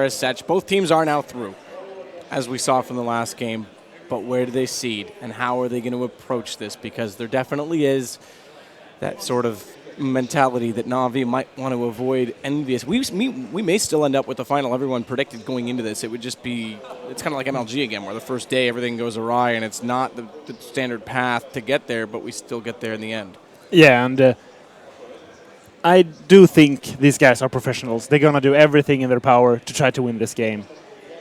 as such. Both teams are now through, as we saw from the last game. But where do they seed, and how are they going to approach this? Because there definitely is that sort of mentality that Na'Vi might want to avoid EnVyUs. We may still end up with the final everyone predicted going into this. It would just be, it's kind of like MLG again, where the first day everything goes awry and it's not the standard path to get there, but we still get there in the end. Yeah, and I do think these guys are professionals. They're going to do everything in their power to try to win this game.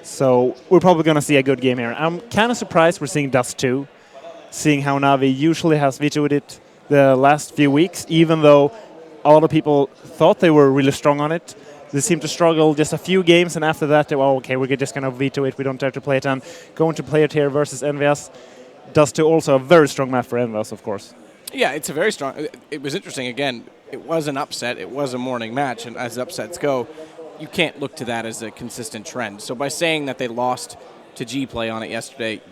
So we're probably going to see a good game here. I'm kind of surprised we're seeing Dust 2, seeing how Na'Vi usually has vetoed it the last few weeks, even though a lot of people thought they were really strong on it. They seem to struggle just a few games, and after that, they were, okay, we're just going to veto it. We don't have to play it. And going to play it here versus EnVyUs, Dust 2 also a very strong map for EnVyUs, of course. Yeah, it's a very strong. It was interesting. Again, it was an upset. It was a morning match, and as upsets go, you can't look to that as a consistent trend. So by saying that they lost to G-Play on it yesterday,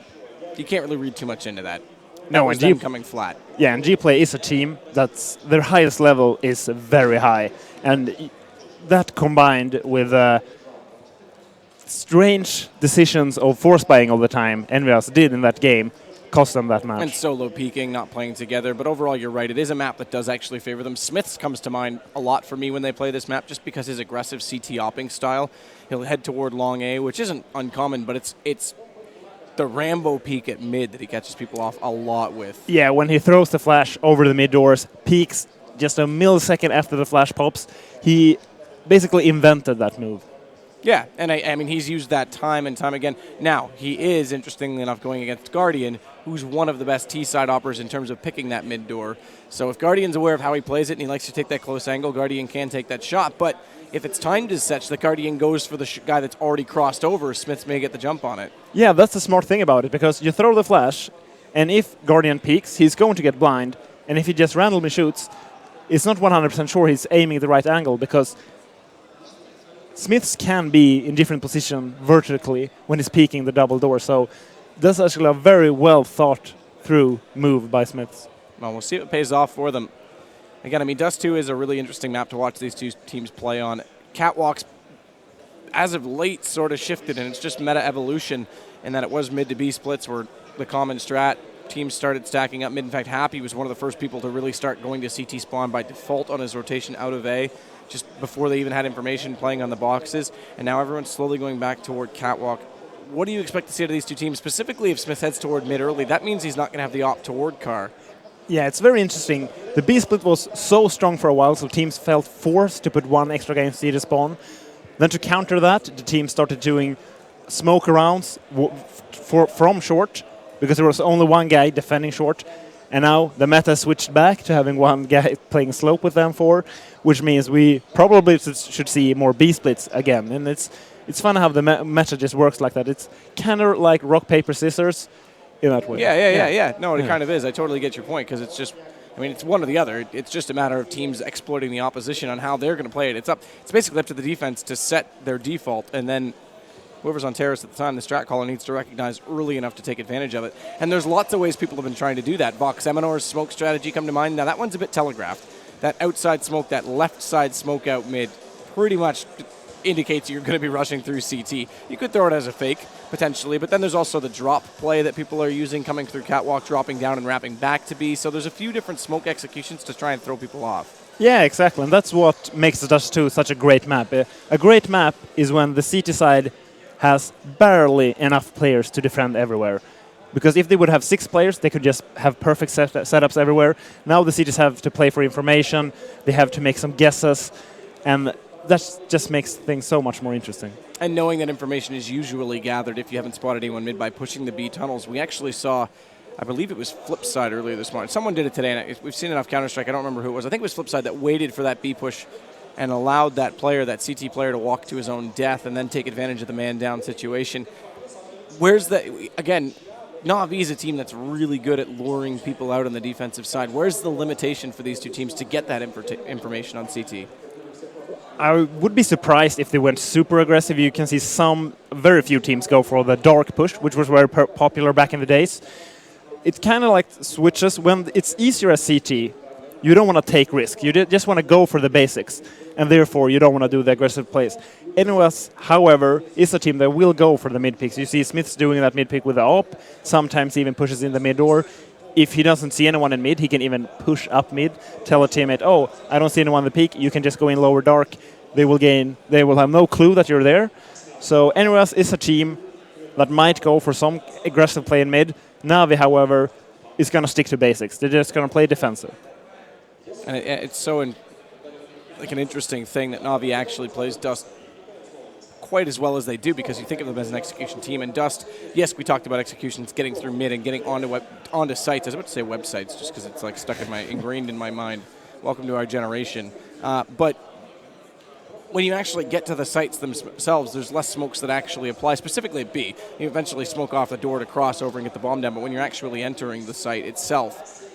you can't really read too much into that. No, was them coming flat. Yeah, and G-Play is a team that's their highest level is very high, and that combined with strange decisions of force buying all the time EnVyUs did in that game cost them that match. And solo peeking, not playing together, but overall you're right, it is a map that does actually favor them. Smith's comes to mind a lot for me when they play this map, just because his aggressive CT opping style. He'll head toward long A, which isn't uncommon, but it's the Rambo peek at mid that he catches people off a lot with. Yeah, when he throws the flash over the mid doors, peeks just a millisecond after the flash pops, he basically invented that move. Yeah, and I mean, he's used that time and time again. Now, he is, interestingly enough, going against Guardian, who's one of the best T-side operators in terms of picking that mid door. So if Guardian's aware of how he plays it and he likes to take that close angle, Guardian can take that shot. But if it's timed as such that Guardian goes for the guy that's already crossed over, Smith may get the jump on it. Yeah, that's the smart thing about it, because you throw the flash, and if Guardian peeks, he's going to get blind. And if he just randomly shoots, it's not 100% sure he's aiming the right angle, because Smiths can be in different position vertically when he's peeking the double door. So that's actually a very well thought through move by Smiths. Well, we'll see if it pays off for them. Again, I mean, Dust 2 is a really interesting map to watch these two teams play on. Catwalks, as of late, sort of shifted, and it's just meta evolution in that it was mid to B splits were the common strat. Teams started stacking up mid. In fact, Happy was one of the first people to really start going to CT spawn by default on his rotation out of A, just before they even had information playing on the boxes. And now everyone's slowly going back toward Catwalk. What do you expect to see out of these two teams? Specifically, if Smith heads toward mid early, that means he's not going to have the op toward car. Yeah, it's very interesting. The B split was so strong for a while, so teams felt forced to put one extra guy in CT spawn. Then to counter that, the team started doing smoke rounds from short, because there was only one guy defending short. And now the meta switched back to having one guy playing slope with them four, which means we probably should see more B splits again. And it's fun how the meta just works like that. It's kind of like rock, paper, scissors in that way. Yeah. No, it kind of is. I totally get your point, because it's just, I mean, it's one or the other. It's just a matter of teams exploiting the opposition on how they're going to play it. It's basically up to the defense to set their default, and then whoever's on terrace at the time, the strat caller needs to recognize early enough to take advantage of it. And there's lots of ways people have been trying to do that. Vox Seminar's smoke strategy come to mind. Now, that one's a bit telegraphed. That outside smoke, that left side smoke out mid, pretty much indicates you're going to be rushing through CT. You could throw it as a fake, potentially, but then there's also the drop play that people are using, coming through Catwalk, dropping down and wrapping back to B. So there's a few different smoke executions to try and throw people off. Yeah, exactly. And that's what makes the Dust 2 such a great map. A great map is when the CT side has barely enough players to defend everywhere. Because if they would have 6 players, they could just have perfect setups everywhere. Now the CTs have to play for information, they have to make some guesses, and that just makes things so much more interesting. And knowing that information is usually gathered if you haven't spotted anyone mid by pushing the B tunnels. We actually saw, I believe it was Flipside earlier this morning. Someone did it today, and we've seen enough Counter-Strike, I don't remember who it was. I think it was Flipside that waited for that B push and allowed that player, that CT player, to walk to his own death and then take advantage of the man-down situation. Where's the, again, Na'Vi is a team that's really good at luring people out on the defensive side. Where's the limitation for these two teams to get that information on CT? I would be surprised if they went super aggressive. You can see very few teams go for the dark push, which was very popular back in the days. It's kind of like switches. When it's easier as CT, you don't want to take risk. You just want to go for the basics, and therefore you don't want to do the aggressive plays. EnVyUs, however, is a team that will go for the mid picks. You see Smith's doing that mid pick with the op, sometimes even pushes in the mid door. If he doesn't see anyone in mid, he can even push up mid, tell a teammate, oh, I don't see anyone in the peak, you can just go in lower dark. They will have no clue that you're there. So EnVyUs is a team that might go for some aggressive play in mid. Na'Vi, however, is going to stick to basics. They're just going to play defensive. And it's so like an interesting thing that Na'Vi actually plays Dust quite as well as they do, because you think of them as an execution team. And Dust, yes, we talked about executions, getting through mid and getting onto sites. I was about to say websites just because it's like ingrained in my mind. Welcome to our generation. But when you actually get to the sites themselves, there's less smokes that actually apply, specifically at B. You eventually smoke off the door to cross over and get the bomb down, but when you're actually entering the site itself,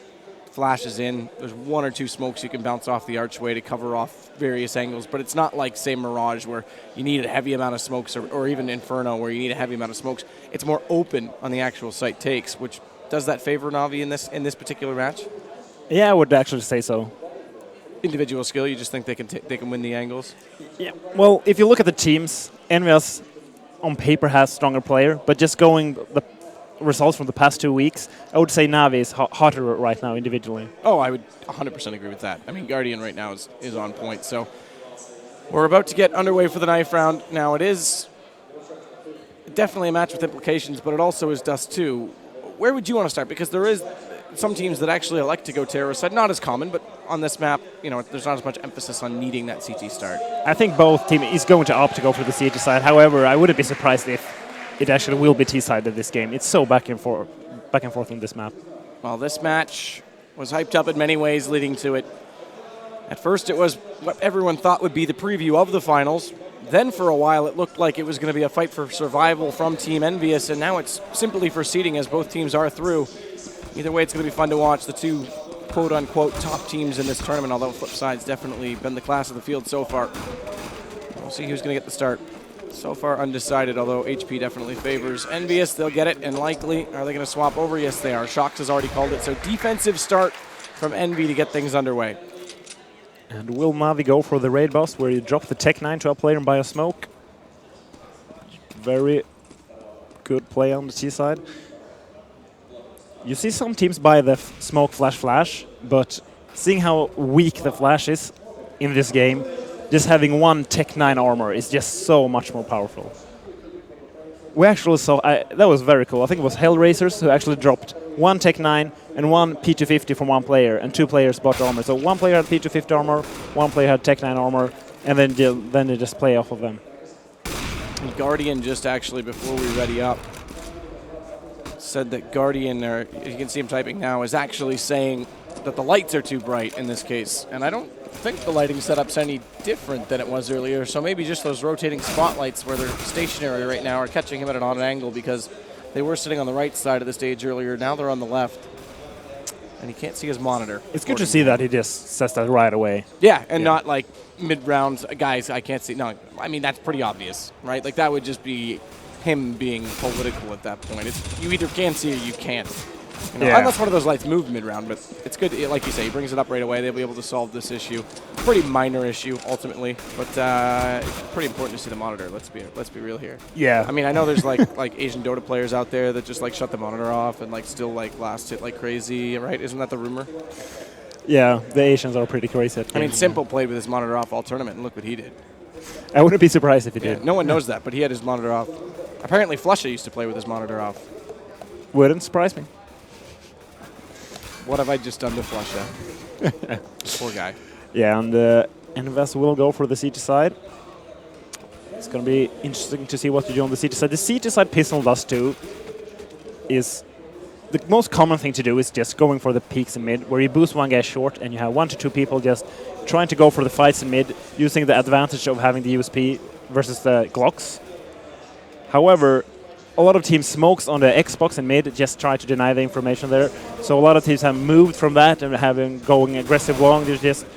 flashes in, there's one or two smokes you can bounce off the archway to cover off various angles, but it's not like, say, Mirage, where you need a heavy amount of smokes, or even Inferno, where you need a heavy amount of smokes. It's more open on the actual site takes, which does that favor Na'Vi in this particular match? Yeah, I would actually say so. Individual skill, you just think they can win the angles? Yeah. Well, if you look at the teams, EnVyUs on paper has stronger player, but just going the results from the past 2 weeks, I would say Na'Vi is hotter right now individually. Oh, I would 100% agree with that. I mean, Guardian right now is on point. So we're about to get underway for the knife round. Now, it is definitely a match with implications, but it also is Dust 2. Where would you want to start? Because there is some teams that actually like to go terrorist side. Not as common, but on this map, there's not as much emphasis on needing that CT start. I think both teams is going to opt to go for the CT side. However, I wouldn't be surprised if it actually will be T-sided this game. It's so back and forth on this map. Well, this match was hyped up in many ways leading to it. At first, it was what everyone thought would be the preview of the finals. Then, for a while, it looked like it was going to be a fight for survival from Team EnVyUs, and now it's simply for seeding as both teams are through. Either way, it's going to be fun to watch the two quote-unquote top teams in this tournament, although Flipside's definitely been the class of the field so far. We'll see who's going to get the start. So far undecided, although HP definitely favors EnVyUs. They'll get it, and likely, are they going to swap over? Yes, they are. Shox has already called it, so defensive start from Envy to get things underway. And will Na'Vi go for the raid boss, where you drop the Tech 9 to a player and buy a smoke? Very good play on the T side. You see some teams buy the smoke flash, but seeing how weak the flash is in this game, just having one Tech 9 armor is just so much more powerful. We actually saw, that was very cool. I think it was Hellraisers who actually dropped one Tech 9 and one P250 from one player, and two players bought armor. So one player had P250 armor, one player had Tech 9 armor, and then they just play off of them. And Guardian just actually, before we ready up, said that Guardian, or you can see him typing now, is actually saying that the lights are too bright in this case. And I don't think the lighting setup's any different than it was earlier, so maybe just those rotating spotlights where they're stationary right now are catching him at an odd angle, because they were sitting on the right side of the stage earlier, now they're on the left, and he can't see his monitor. It's good to see that he just says that right away. Yeah, and not like mid-rounds, guys, I can't see. No, I mean, that's pretty obvious, right? Like, that would just be him being political at that point. You either can see or you can't. Unless one of those lights move mid-round, but it's good. Like you say, he brings it up right away. They'll be able to solve this issue. Pretty minor issue, ultimately, but it's pretty important to see the monitor. Let's be real here. Yeah. I mean, I know there's like Asian Dota players out there that just like shut the monitor off and like still like last hit like crazy, right? Isn't that the rumor? Yeah, the Asians are pretty crazy at games. I mean, Simple played with his monitor off all tournament, and look what he did. I wouldn't be surprised if he did. No one knows that, but he had his monitor off. Apparently, Flusha used to play with his monitor off. Wouldn't surprise me. What have I just done to Flusha? Poor guy. Yeah, and EnVyUs will go for the CT side. It's going to be interesting to see what you do on the CT side. The CT side pistol Dust 2 is the most common thing to do is just going for the peaks in mid, where you boost one guy short and you have 1 to 2 people just trying to go for the fights in mid, using the advantage of having the USP versus the Glocks. However, a lot of teams smokes on the Xbox and mid, just try to deny the information there. So a lot of teams have moved from that and having going aggressive long. There's just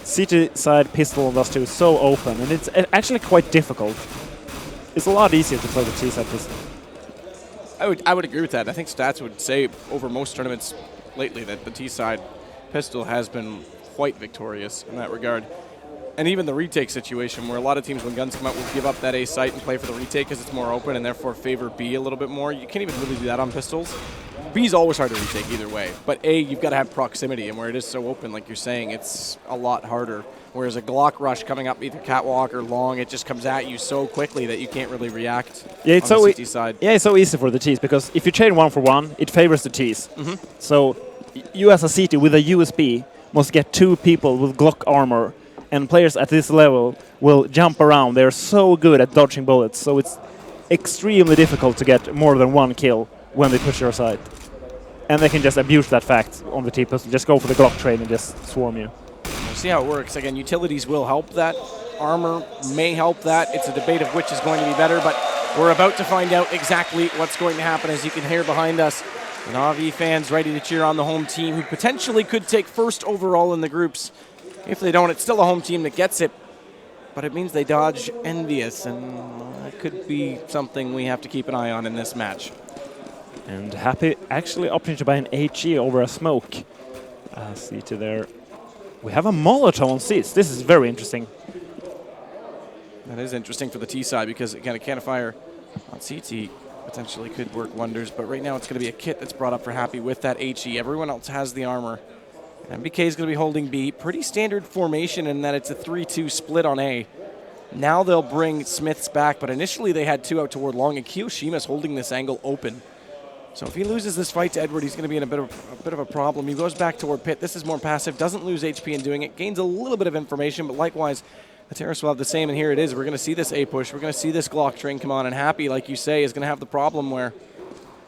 CT side pistol Dust 2 is so open, and it's actually quite difficult. It's a lot easier to play the T side pistol. I would agree with that. I think stats would say over most tournaments lately that the T side pistol has been quite victorious in that regard. And even the retake situation, where a lot of teams, when guns come out, will give up that A site and play for the retake because it's more open and therefore favor B a little bit more. You can't even really do that on pistols. B's always hard to retake either way. But A, you've got to have proximity, and where it is so open, like you're saying, it's a lot harder. Whereas a Glock rush coming up either catwalk or long, it just comes at you so quickly that you can't really react on the CT side. Yeah, it's so easy for the Ts, because if you chain 1-for-1, it favors the Ts. So you as a CT with a USB must get 2 people with Glock armor, and players at this level will jump around. They're so good at dodging bullets, so it's extremely difficult to get more than 1 kill when they push your side. And they can just abuse that fact on the T-pistol, just go for the Glock train and just swarm you. We'll see how it works. Again, utilities will help that. Armor may help that. It's a debate of which is going to be better, but we're about to find out exactly what's going to happen. As you can hear behind us, Na'Vi fans ready to cheer on the home team, who potentially could take first overall in the groups. If they don't, it's still a home team that gets it, but it means they dodge EnVyUs, and that could be something we have to keep an eye on in this match. And Happy actually opting to buy an HE over a smoke. See to there. We have a Molotov on seats. This is very interesting. That is interesting for the T side, because again, a cannon on CT potentially could work wonders, but right now it's going to be a kit that's brought up for Happy with that HE. Everyone else has the armor. MBK is going to be holding B. Pretty standard formation in that it's a 3-2 split on A. Now they'll bring Smiths back, but initially they had 2 out toward long, and Kiyoshima's holding this angle open. So if he loses this fight to Edward, he's going to be in a bit of a problem. He goes back toward Pitt. This is more passive, doesn't lose HP in doing it, gains a little bit of information, but likewise, the Terrace will have the same, and here it is. We're going to see this A push. We're going to see this Glock train come on, and Happy, like you say, is going to have the problem where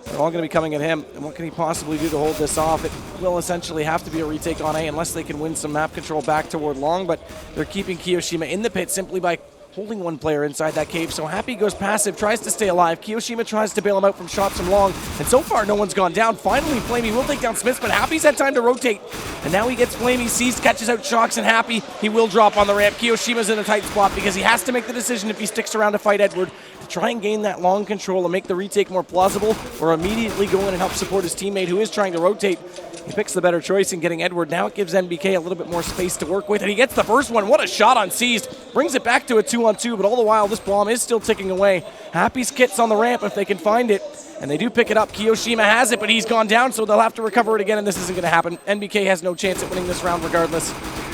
they're all going to be coming at him, and what can he possibly do to hold this off? It will essentially have to be a retake on A unless they can win some map control back toward long, but they're keeping Kiyoshima in the pit simply by holding one player inside that cave. So Happy goes passive, tries to stay alive. Kiyoshima tries to bail him out from shots from long, and so far no one's gone down. Finally, Flamey will take down Smiths, but Happy's had time to rotate, and now he gets Flamey seized, catches out Shocks, and Happy, he will drop on the ramp. Kiyoshima's in a tight spot because he has to make the decision if he sticks around to fight Edward, to try and gain that long control and make the retake more plausible, or immediately go in and help support his teammate who is trying to rotate. He picks the better choice in getting Edward. Now it gives NBK a little bit more space to work with, and he gets the first one. What a shot on Seized. Brings it back to a 2-on-2, but all the while this bomb is still ticking away. Happy's kit's on the ramp if they can find it, and they do pick it up. Kiyoshima has it, but he's gone down, so they'll have to recover it again, and this isn't going to happen. NBK has no chance at winning this round regardless,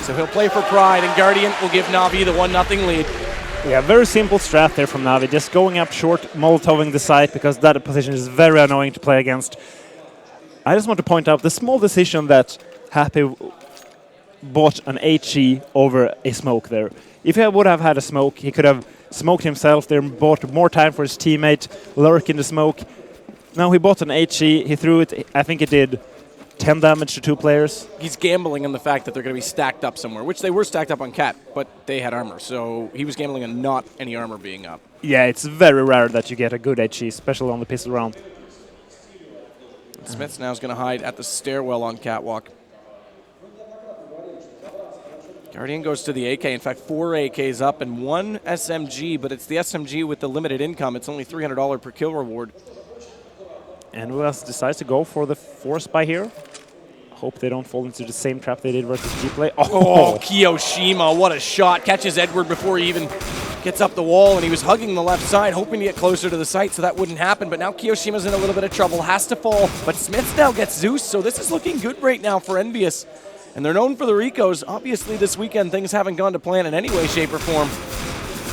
so he'll play for pride, and Guardian will give Na'Vi the 1-0 lead. Yeah, very simple strat there from Na'Vi, just going up short, molotoving the site, because that position is very annoying to play against. I just want to point out the small decision that Happy bought an HE over a smoke there. If he would have had a smoke, he could have smoked himself there, bought more time for his teammate, lurk in the smoke. Now he bought an HE, he threw it, I think it did 10 damage to 2 players. He's gambling on the fact that they're going to be stacked up somewhere, which they were stacked up on Cat, but they had armor, so he was gambling on not any armor being up. Yeah, it's very rare that you get a good HE, especially on the pistol round. Smiths now is going to hide at the stairwell on Catwalk. Guardian goes to the AK. In fact, 4 AKs up and 1 SMG, but it's the SMG with the limited income. It's only $300 per kill reward. And EnVyUs decides to go for the force buy here. Hope they don't fall into the same trap they did versus G-Play. Oh, Kiyoshima, what a shot. Catches Edward before he even gets up the wall, and he was hugging the left side, hoping to get closer to the site so that wouldn't happen. But now Kiyoshima's in a little bit of trouble, has to fall. But Smiths now gets Zeus, so this is looking good right now for EnVyUs. And they're known for the recos. Obviously, this weekend, things haven't gone to plan in any way, shape, or form.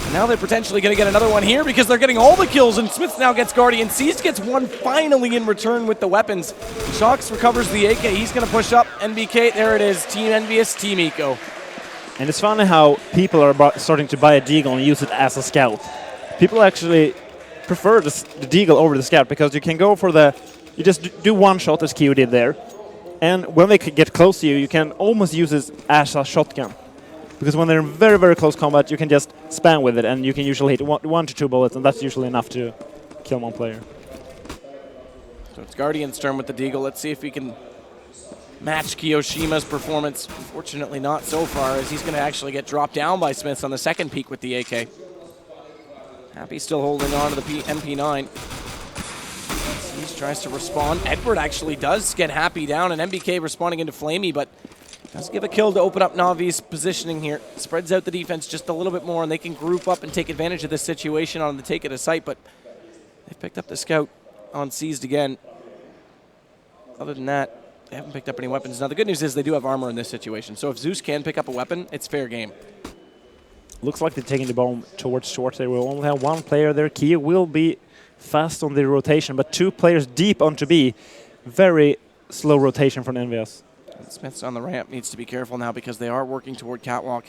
And now they're potentially going to get another one here because they're getting all the kills, and Smiths now gets Guardian. Seized gets one finally in return with the weapons. Shocks recovers the AK. He's going to push up. NBK, there it is. Team EnVyUs, Team Eco. And it's funny how people are starting to buy a Deagle and use it as a scout. People actually prefer the Deagle over the scout because you can go for the... You just do one shot as Kyo did there. And when they get close to you, you can almost use it as a shotgun. Because when they're in very, very close combat, you can just spam with it, and you can usually hit 1 to 2 bullets, and that's usually enough to kill one player. So it's Guardian's turn with the Deagle. Let's see if he can match Kiyoshima's performance. Unfortunately not so far, as he's going to actually get dropped down by Smiths on the second peak with the AK. Happy still holding on to the MP9. He tries to respond. Edward actually does get Happy down, and MBK responding into Flamey, but Does give a kill to open up Navi's positioning here. Spreads out the defense just a little bit more, and they can group up and take advantage of this situation on the take at a site, but they've picked up the scout on Seized again. Other than that, they haven't picked up any weapons. Now, the good news is they do have armor in this situation, so if Zeus can pick up a weapon, it's fair game. Looks like they're taking the bomb towards short. They will only have one player there. Kia will be fast on the rotation, but 2 players deep onto B. Very slow rotation from EnVyUs. Smith's on the ramp, needs to be careful now because they are working toward catwalk.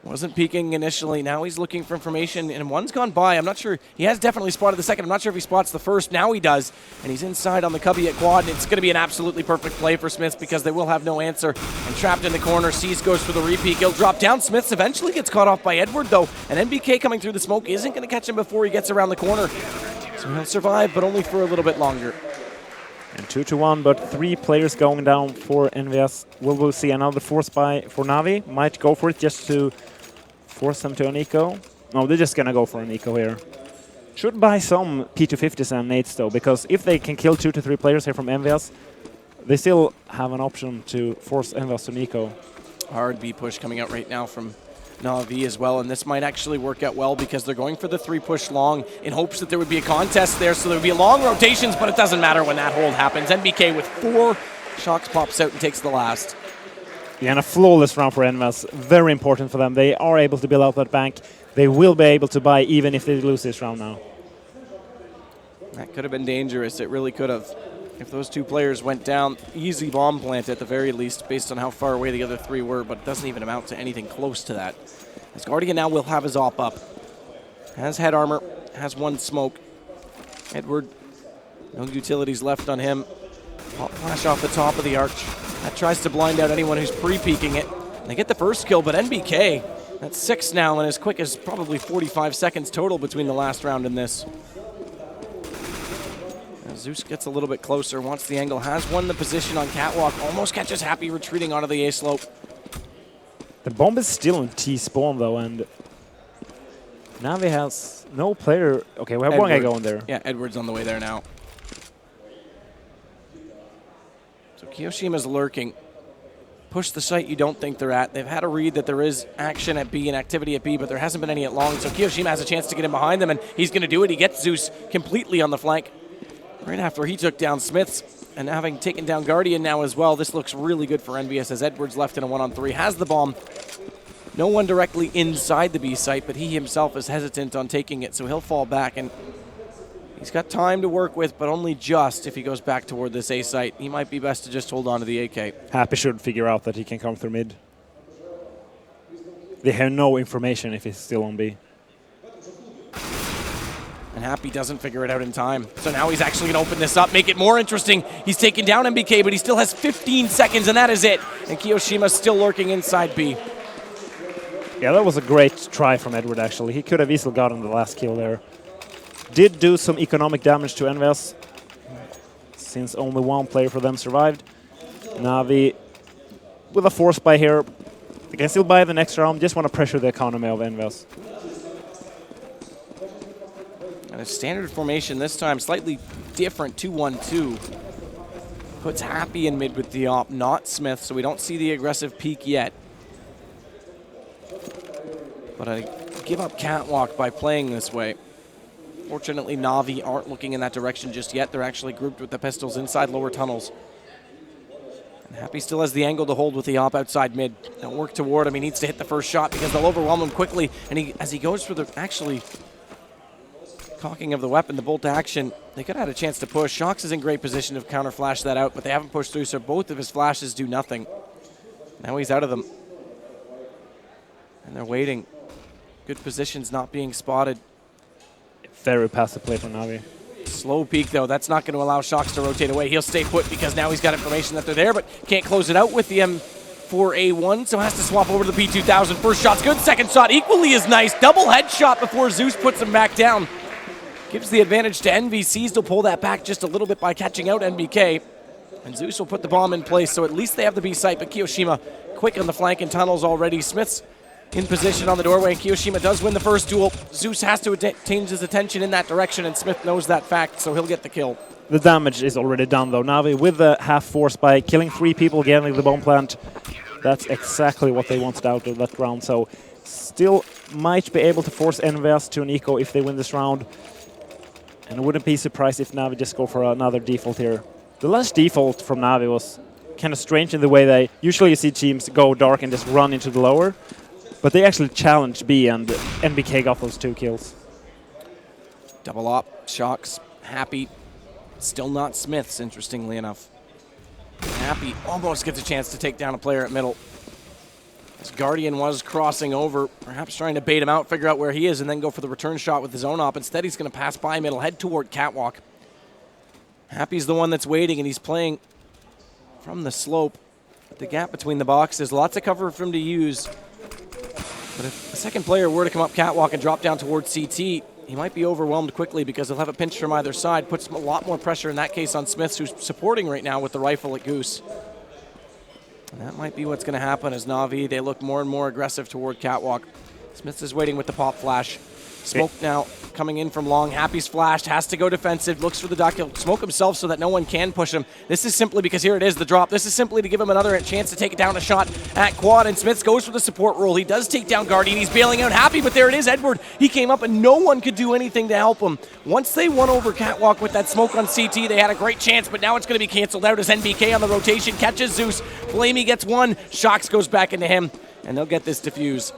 Wasn't peeking initially, now he's looking for information, and one's gone by. I'm not sure, he has definitely spotted the second. I'm not sure if he spots the first, now he does. And he's inside on the cubby at quad, and it's going to be an absolutely perfect play for Smiths because they will have no answer. And trapped in the corner, Seas goes for the repeat. He'll drop down. Smiths eventually gets caught off by Edward though, and NBK coming through the smoke isn't going to catch him before he gets around the corner. So he'll survive, but only for a little bit longer. And 2-1, but 3 players going down for EnVyUs. We'll see another force buy for Navi. Might go for it just to force them to an eco. No, they're just going to go for an eco here. Should buy some P250s and nades though, because if they can kill 2 to 3 players here from EnVyUs, they still have an option to force EnVyUs to an eco. Hard B push coming out right now from Navi as well, and this might actually work out well because they're going for the 3 push long in hopes that there would be a contest there, so there would be long rotations, but it doesn't matter when that hold happens. NBK with 4 shocks pops out and takes the last. Yeah, and a flawless round for EnVyUs. Very important for them. They are able to build out that bank. They will be able to buy even if they lose this round now. That could have been dangerous. It really could have. If those 2 players went down, easy bomb plant at the very least, based on how far away the other 3 were, but it doesn't even amount to anything close to that. As Guardian now will have his op up. Has head armor, has 1 smoke. Edward, no utilities left on him. Pop flash off the top of the arch. That tries to blind out anyone who's pre-peeking it. They get the first kill, but NBK, that's 6 now, and as quick as probably 45 seconds total between the last round and this. Zeus gets a little bit closer, wants the angle, has won the position on catwalk, almost catches Happy retreating onto the A slope. The bomb is still in T-spawn though, and Navi has no player. Okay, we have one guy going there. Yeah, Edward's on the way there now. So Kiyoshima's lurking. Push the site you don't think they're at. They've had a read that there is action at B and activity at B, but there hasn't been any at long, so Kiyoshima has a chance to get in behind them, and he's going to do it. He gets Zeus completely on the flank. Right after he took down Smiths, and having taken down Guardian now as well, this looks really good for EnVyUs as Edwards left in a 1-on-3, has the bomb. No one directly inside the B site, but he himself is hesitant on taking it, so he'll fall back, and he's got time to work with, but only just if he goes back toward this A site. He might be best to just hold on to the AK. Happy should figure out that he can come through mid. They have no information if he's still on B. And Happy doesn't figure it out in time. So now he's actually going to open this up, make it more interesting. He's taken down NBK, but he still has 15 seconds, and that is it. And Kiyoshima's still lurking inside B. Yeah, that was a great try from Edward, actually. He could have easily gotten the last kill there. Did do some economic damage to EnVyUs, since only 1 player for them survived. Navi with a force buy here. They can still buy the next round, just want to pressure the economy of EnVyUs. And a standard formation this time, slightly different, 2-1-2. Puts Happy in mid with the op, not Smith, so we don't see the aggressive peak yet. But I give up catwalk by playing this way. Fortunately, Navi aren't looking in that direction just yet. They're actually grouped with the pistols inside lower tunnels. And Happy still has the angle to hold with the op outside mid. They'll work toward him. He needs to hit the first shot because they'll overwhelm him quickly. And as he goes for the actually cocking of the weapon, the bolt to action, they could have had a chance to push. Shox is in great position to counter flash that out, but they haven't pushed through, so both of his flashes do nothing. Now he's out of them. And they're waiting. Good positions not being spotted. Very passive play from Navi. Slow peek, though. That's not going to allow Shox to rotate away. He'll stay put because now he's got information that they're there, but can't close it out with the M4A1, so has to swap over to the P2000. First shot's good. Second shot equally as nice. Double headshot before Zeus puts him back down. Gives the advantage to Envy. Seized will pull that back just a little bit by catching out NBK. And Zeus will put the bomb in place, so at least they have the B site, but Kiyoshima quick on the flank and tunnels already. Smith's in position on the doorway, and Kiyoshima does win the first duel. Zeus has to change his attention in that direction, and Smith knows that fact, so he'll get the kill. The damage is already done, though. Navi with the half force by killing 3 people, getting the bomb plant. That's exactly what they wanted out of that round. So still might be able to force EnVyUs to an eco if they win this round. And I wouldn't be surprised if Navi just go for another default here. The last default from Navi was kind of strange in the way they usually you see teams go dark and just run into the lower. But they actually challenged B, and NBK got those 2 kills. Double op, Shocks, Happy, still not Smiths, interestingly enough. Happy almost gets a chance to take down a player at middle. As Guardian was crossing over, perhaps trying to bait him out, figure out where he is, and then go for the return shot with his own op. Instead, he's going to pass by middle, head toward Catwalk. Happy's the one that's waiting, and he's playing from the slope. The gap between the boxes, lots of cover for him to use. But if a second player were to come up Catwalk and drop down towards CT, he might be overwhelmed quickly because he'll have a pinch from either side. Puts a lot more pressure in that case on Smiths, who's supporting right now with the rifle at Goose. And that might be what's going to happen as Na'Vi, they look more and more aggressive toward Catwalk. Smiths is waiting with the pop flash. Smoke now coming in from long. Happy's flashed, has to go defensive, looks for the duck. He'll smoke himself so that no one can push him. This is simply because here it is, the drop. This is simply to give him another chance to take down a shot at quad, and Smiths goes for the support role. He does take down Guardian. He's bailing out Happy, but there it is, Edward. He came up and no one could do anything to help him. Once they won over Catwalk with that smoke on CT, they had a great chance, but now it's going to be canceled out as NBK on the rotation catches Zeus. Blamey gets one. Shocks goes back into him, and they'll get this defuse.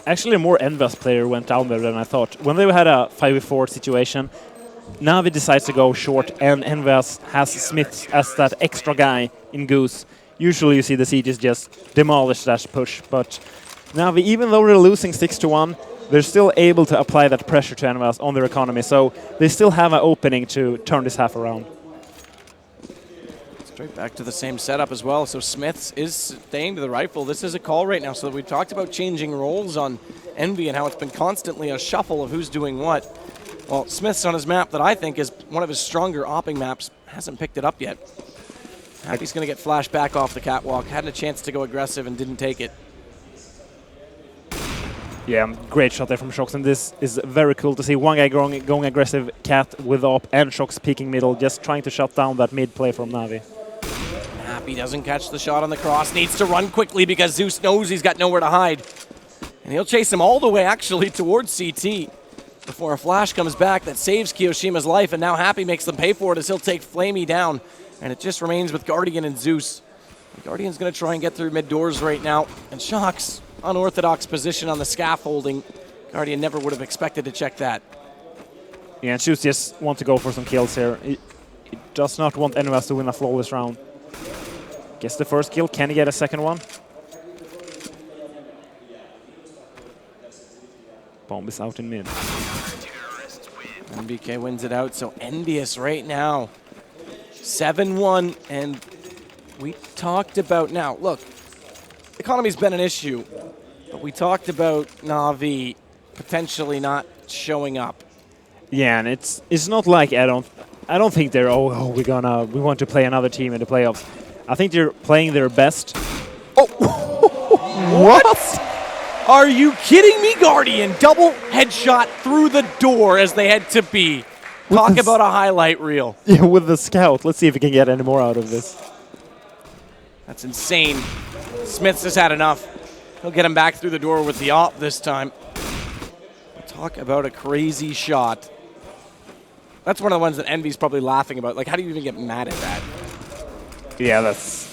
Actually, a more EnVyUs player went down there than I thought. When they had a 5v4 situation, Navi decides to go short, and EnVyUs has Smith as that extra guy in Goose. Usually you see the Sieges just demolish that push, but Navi, even though they're losing 6-1, they're still able to apply that pressure to EnVyUs on their economy, so they still have an opening to turn this half around. Straight back to the same setup as well. So Smiths is staying to the rifle. This is a call right now. So we've talked about changing roles on Envy and how it's been constantly a shuffle of who's doing what. Well, Smiths on his map that I think is one of his stronger opping maps hasn't picked it up yet. Happy's going to get flashed back off the catwalk. Had a chance to go aggressive and didn't take it. Yeah, great shot there from Shocks, and this is very cool to see one guy going aggressive cat with op and Shocks peeking middle, just trying to shut down that mid play from Navi. Happy doesn't catch the shot on the cross, needs to run quickly because Zeus knows he's got nowhere to hide. And he'll chase him all the way actually towards CT before a flash comes back that saves Kiyoshima's life, and now Happy makes them pay for it as he'll take Flamey down. And it just remains with Guardian and Zeus. The Guardian's going to try and get through mid doors right now, and Shocks, unorthodox position on the scaffolding. Guardian never would have expected to check that. Yeah, and Zeus just want to go for some kills here. He does not want EnVyUs to win a flawless round. Gets the first kill. Can he get a second one? Bomb is out in mid. NBK wins it out, so EnVyUs right now 7-1, and we talked about, now look, economy's been an issue, but we talked about Na'Vi potentially not showing up. Yeah, and it's not like I don't think they're we want to play another team in the playoffs. I think they're playing their best. Oh, what? Are you kidding me, Guardian? Double headshot through the door as they head to B. Talk about a highlight reel. Yeah, with the scout. Let's see if we can get any more out of this. That's insane. Smiths has had enough. He'll get him back through the door with the op this time. Talk about a crazy shot. That's one of the ones that Envy's probably laughing about. Like, how do you even get mad at that? Yeah, that's...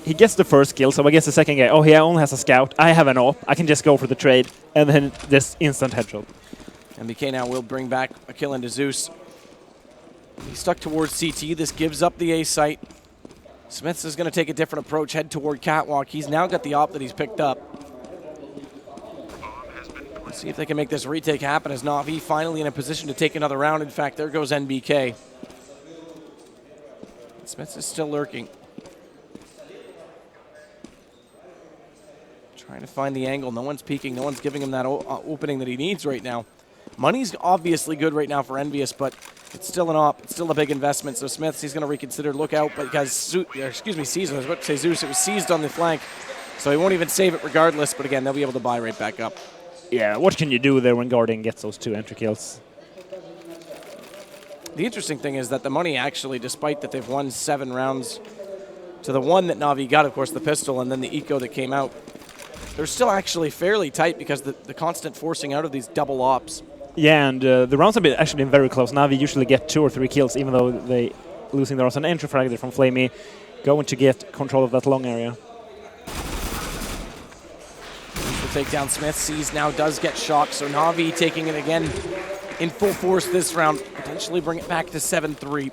He gets the first kill, so I guess the second guy, he only has a scout. I have an op. I can just go for the trade. And then this instant headshot. MBK now will bring back a kill into Zeus. He's stuck towards CT. This gives up the A site. Smiths is going to take a different approach, head toward Catwalk. He's now got the op that he's picked up. Let's see if they can make this retake happen as Na'Vi finally in a position to take another round. In fact, there goes NBK. Smiths is still lurking. Trying to find the angle. No one's peeking. No one's giving him that opening that he needs right now. Money's obviously good right now for EnVyUs, but it's still an op. It's still a big investment. So Smiths, he's going to reconsider. Look out, because Caesar, I was about to say Zeus. It was seized on the flank, so he won't even save it regardless. But again, they'll be able to buy right back up. Yeah, what can you do there when Guardian gets those 2 entry kills? The interesting thing is that the money actually, despite that they've won 7 rounds to the one that Na'Vi got, of course, the pistol, and then the eco that came out. They're still actually fairly tight because the constant forcing out of these double ops. Yeah, and the rounds have actually been very close. Na'Vi usually get 2 or 3 kills, even though they losing there was an entry frag there from Flamey, going to get control of that long area. Will take down Smith. Sees now does get shocked, so Na'Vi taking it again in full force this round. Potentially bring it back to 7-3.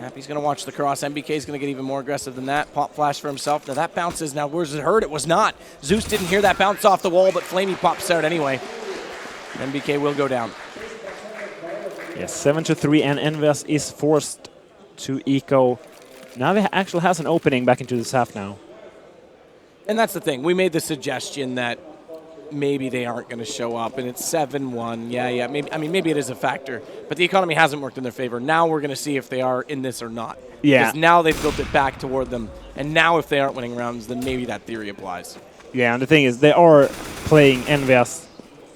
Happy's going to watch the cross. MBK is going to get even more aggressive than that. Pop flash for himself. Now that bounces. Now was it hurt? It was not. Zeus didn't hear that bounce off the wall, but Flamey pops out anyway. MBK will go down. Yes, 7-3, and EnVyUs is forced to eco. Na'Vi actually has an opening back into this half now. And that's the thing. We made the suggestion that maybe they aren't going to show up, and it's 7-1. Yeah. Maybe it is a factor, but the economy hasn't worked in their favor. Now we're going to see if they are in this or not. Yeah. Because now they've built it back toward them, and now if they aren't winning rounds, then maybe that theory applies. Yeah, and the thing is, they are playing EnVyUs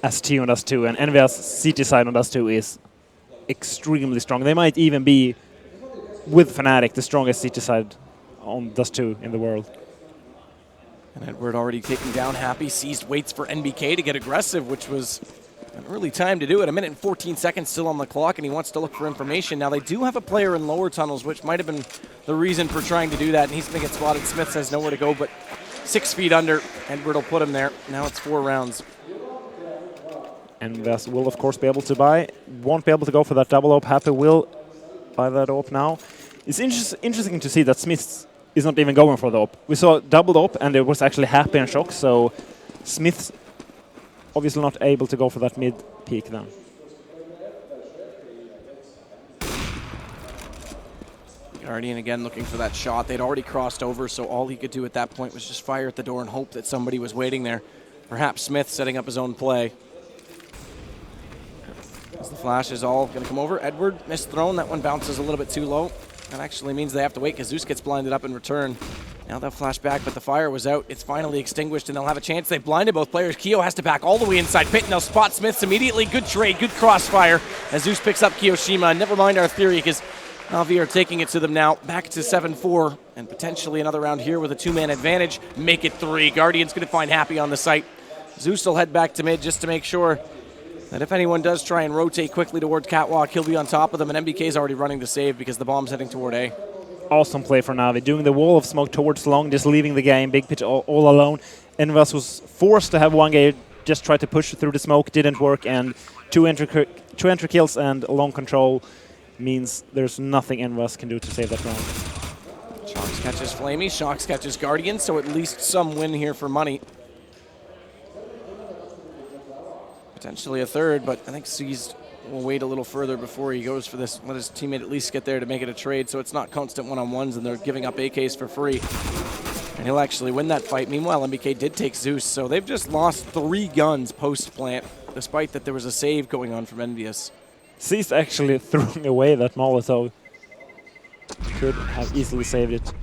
as T on Dust 2, and EnVyUs CT side on Dust 2 is extremely strong. They might even be, with Fnatic, the strongest CT side on Dust 2 in the world. And Edward already taking down Happy. Seized, waits for NBK to get aggressive, which was an early time to do it. 1 minute and 14 seconds still on the clock, and he wants to look for information. Now, they do have a player in lower tunnels, which might have been the reason for trying to do that, and he's going to get spotted. Smith says nowhere to go, but 6 feet under. Edward will put him there. Now it's 4 rounds. EnVyUs will, of course, be able to buy. Won't be able to go for that double op. Happy will buy that op now. It's interesting to see that Smith is not even going for the op. We saw double op, and it was actually Happy and Shock, so Smith's obviously not able to go for that mid peak then. Guardian again looking for that shot. They'd already crossed over, so all he could do at that point was just fire at the door and hope that somebody was waiting there. Perhaps Smith setting up his own play. As the flash is all going to come over. Edward missed thrown. That one bounces a little bit too low. That actually means they have to wait because Zeus gets blinded up in return. Now they'll flash back, but the fire was out. It's finally extinguished, and they'll have a chance. They've blinded both players. Kyo has to back all the way inside pit, and they'll spot Smiths immediately. Good trade, good crossfire as Zeus picks up Kiyoshima. Never mind our theory because Na'Vi are taking it to them now. Back to 7-4, and potentially another round here with a 2-man advantage. Make it 3. Guardian's going to find Happy on the site. Zeus will head back to mid just to make sure that if anyone does try and rotate quickly towards Catwalk, he'll be on top of them, and MBK's already running to save because the bomb's heading toward A. Awesome play for Na'Vi, doing the wall of smoke towards long, just leaving the game, big pitch all alone. EnVyUs was forced to have one game, just try to push through the smoke, didn't work, and two entry kills and long control means there's nothing EnVyUs can do to save that round. Shocks catches Flamey, Shocks catches Guardian, so at least some win here for money. Potentially a third, but I think Seized will wait a little further before he goes for this. Let his teammate at least get there to make it a trade, so it's not constant one-on-ones and they're giving up AKs for free. And he'll actually win that fight. Meanwhile, MBK did take Zeus, so they've just lost 3 guns post-plant, despite that there was a save going on from EnVyUs. Seized actually throwing away that Molotov. Could have easily saved it.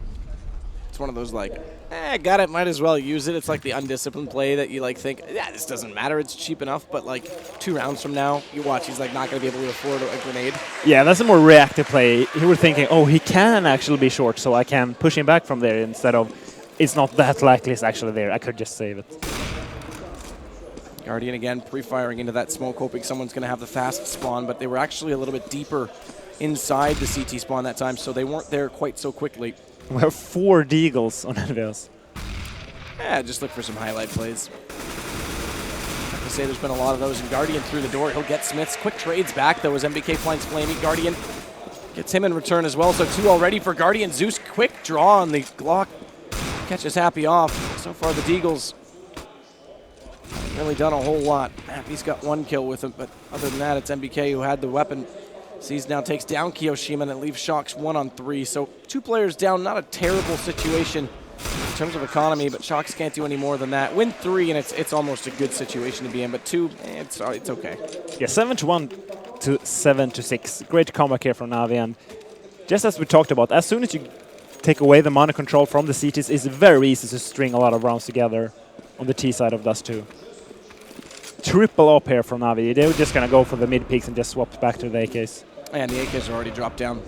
It's one of those like, got it, might as well use it. It's like the undisciplined play that you like think, yeah, this doesn't matter, it's cheap enough, but like 2 rounds from now, you watch, he's like not going to be able to afford a grenade. Yeah, that's a more reactive play. He was thinking, oh, he can actually be short, so I can push him back from there instead of, it's not that likely it's actually there, I could just save it. Guardian again pre-firing into that smoke, hoping someone's going to have the fast spawn, but they were actually a little bit deeper inside the CT spawn that time, so they weren't there quite so quickly. We have 4 deagles on EnVyUs. Yeah, just look for some highlight plays. I have to say there's been a lot of those, and Guardian through the door. He'll get Smiths. Quick trades back, though, as MBK finds Flamey. Guardian gets him in return as well, so 2 already for Guardian. Zeus, quick draw on the Glock. Catches Happy off. So far, the deagles haven't really done a whole lot. Happy's got 1 kill with him, but other than that, it's MBK who had the weapon. Sees now takes down Kiyoshima, and it leaves Shocks 1-on-3. So 2 players down, not a terrible situation in terms of economy, but Shocks can't do any more than that. Win 3, and it's almost a good situation to be in, but 2, it's okay. Yeah, 7-1 to 7-6. Great comeback here from Na'Vi, and just as we talked about, as soon as you take away the mana control from the CTs, it's very easy to string a lot of rounds together on the T side of Dust 2. Triple up here from Na'Vi. They were just going to go for the mid peaks and just swap back to the AKs. And the AKs are already dropped down.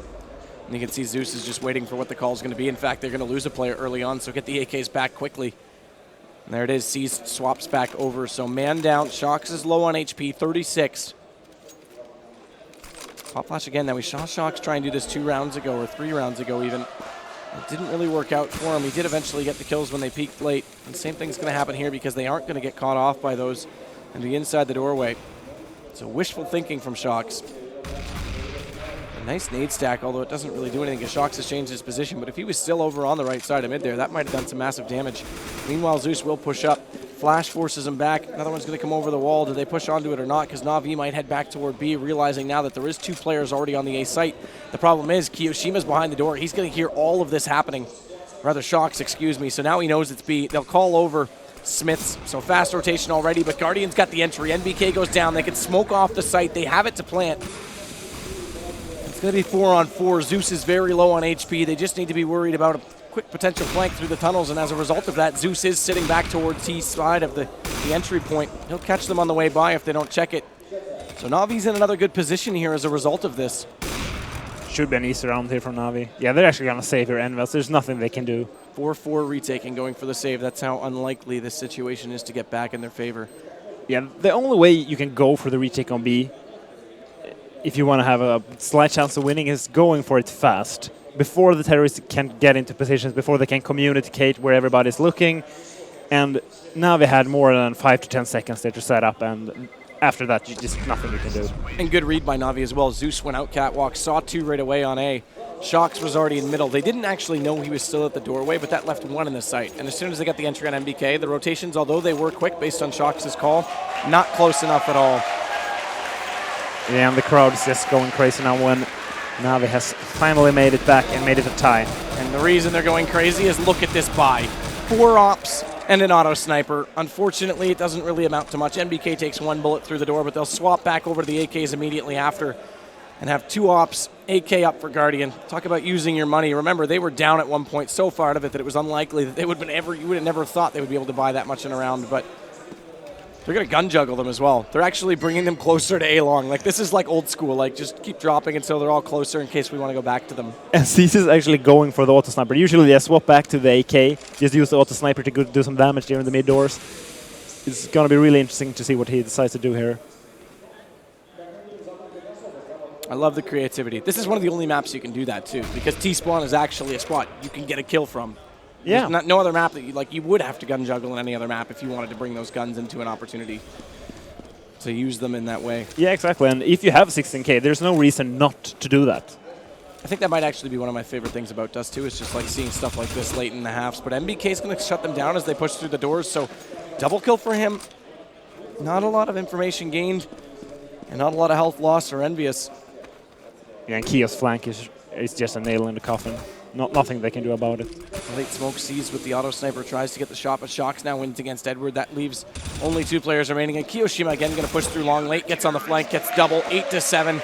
And you can see Zeus is just waiting for what the call is going to be. In fact, they're going to lose a player early on, so get the AKs back quickly. And there it is. Seas swaps back over. So man down. Shox is low on HP, 36. Pop flash again. Now we saw Shox try and do this 2 rounds ago, or 3 rounds ago even. It didn't really work out for him. He did eventually get the kills when they peaked late. And same thing's going to happen here because they aren't going to get caught off by those and be inside the doorway. So wishful thinking from Shox. A nice nade stack, although it doesn't really do anything because Shox has changed his position. But if he was still over on the right side of mid there, that might have done some massive damage. Meanwhile, Zeus will push up. Flash forces him back. Another one's going to come over the wall. Do they push onto it or not? Because Na'Vi might head back toward B, realizing now that there is 2 players already on the A site. The problem is Kiyoshima's behind the door. He's going to hear all of this happening. Rather, Shox, excuse me. So now he knows it's B. They'll call over Smiths. So fast rotation already, but Guardian's got the entry. NBK goes down. They can smoke off the site. They have it to plant. It's going to be 4 on 4. Zeus is very low on HP. They just need to be worried about a quick potential flank through the tunnels, and as a result of that, Zeus is sitting back towards T side of the entry point. He'll catch them on the way by if they don't check it. So Navi's in another good position here as a result of this. Should be an easy round here from Na'Vi. Yeah, they're actually going to save here EnVyUs. There's nothing they can do. 4-4 retaking going for the save. That's how unlikely this situation is to get back in their favor. Yeah, the only way you can go for the retake on B, if you want to have a slight chance of winning, is going for it fast. Before the terrorists can get into positions, before they can communicate where everybody's looking. And Na'Vi had more than 5 to 10 seconds there to set up, and after that, just nothing you can do. And good read by Na'Vi as well. Zeus went out catwalk, saw 2 right away on A. Shox was already in middle. They didn't actually know he was still at the doorway, but that left 1 in the site. And as soon as they got the entry on MBK, the rotations, although they were quick based on Shox's call, not close enough at all. Yeah, and the crowd is just going crazy now when Na'Vi has finally made it back and made it a tie. And the reason they're going crazy is look at this buy. 4 ops and an auto sniper. Unfortunately, it doesn't really amount to much. NBK takes 1 bullet through the door, but they'll swap back over to the AKs immediately after and have 2 ops, AK up for Guardian. Talk about using your money. Remember, they were down at one point so far out of it that it was unlikely that they would have you would have never thought they would be able to buy that much in a round, but they're going to gun juggle them as well. They're actually bringing them closer to A-Long. Like, this is like old school. Like, just keep dropping until they're all closer in case we want to go back to them. And Cease is actually going for the auto sniper. Usually they swap back to the AK, just use the auto sniper to do some damage there in the mid doors. It's going to be really interesting to see what he decides to do here. I love the creativity. This is one of the only maps you can do that too, because T-Spawn is actually a spot you can get a kill from. Yeah. There's no other map that you would have to gun juggle in any other map if you wanted to bring those guns into an opportunity to use them in that way. Yeah, exactly. And if you have 16K, there's no reason not to do that. I think that might actually be one of my favorite things about Dust 2 is just like seeing stuff like this late in the halves. But MBK is going to shut them down as they push through the doors. So double kill for him. Not a lot of information gained and not a lot of health loss for EnVyUs. Yeah, and Kia's flank is just a nail in the coffin. Nothing they can do about it. Late smoke sees with the auto sniper, tries to get the shot, but Shox now wins against Edward. That leaves only 2 players remaining. And Kiyoshima again going to push through long late, gets on the flank, gets double, 8-7.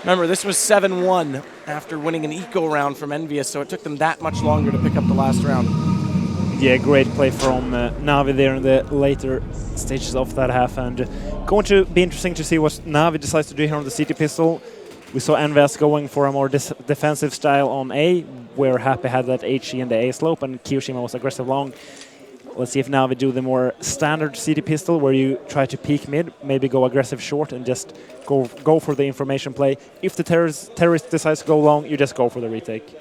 Remember, this was 7-1 after winning an eco round from EnVyUs, so it took them that much longer to pick up the last round. Yeah, great play from Na'Vi there in the later stages of that half. And going to be interesting to see what Na'Vi decides to do here on the CT pistol. We saw EnVyUs going for a more defensive style on A, where Happy had that HE in the A slope, and Kiyoshima was aggressive long. Let's see if Na'Vi do the more standard CT pistol, where you try to peek mid, maybe go aggressive short, and just go for the information play. If the terrorist decides to go long, you just go for the retake.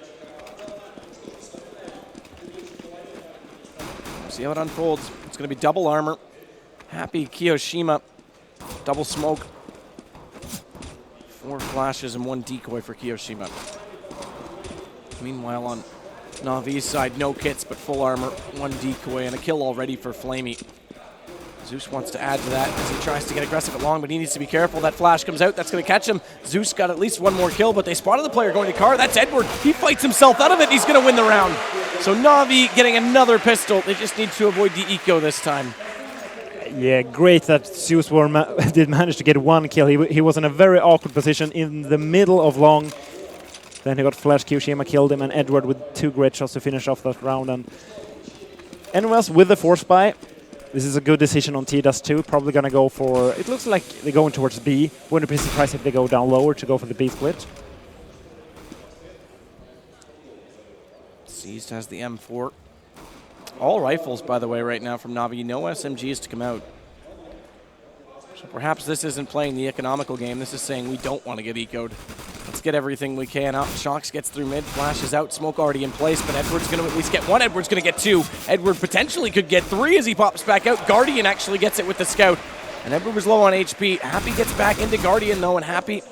See how it unfolds. It's going to be double armor. Happy Kiyoshima, double smoke. 4 flashes and 1 decoy for Kiyoshima. Meanwhile, on Na'Vi's side, no kits, but full armor, 1 decoy, and a kill already for Flamey. Zeus wants to add to that as he tries to get aggressive at long, but he needs to be careful. That flash comes out, that's going to catch him. Zeus got at least 1 more kill, but they spotted the player going to car. That's Edward. He fights himself out of it, and he's going to win the round. So Na'Vi getting another pistol. They just need to avoid the eco this time. Yeah, great that Zeus did manage to get 1 kill. He was in a very awkward position in the middle of long. Then he got flash, Kiyoshima killed him, and Edward with 2 great shots to finish off that round. And anyways, with the force buy, this is a good decision on T-Dust 2. Probably going to go for, it looks like they're going towards B. Wouldn't be surprised if they go down lower to go for the B split. Seized has the M4. All rifles, by the way, right now from Na'Vi. No SMGs to come out. So perhaps this isn't playing the economical game. This is saying we don't want to get ecoed. Let's get everything we can up. Shocks gets through mid, flashes out, smoke already in place, but Edward's going to at least get one. Edward's going to get two. Edward potentially could get three as he pops back out. Guardian actually gets it with the scout. And Edward was low on HP. Happy gets back into Guardian though, and Happy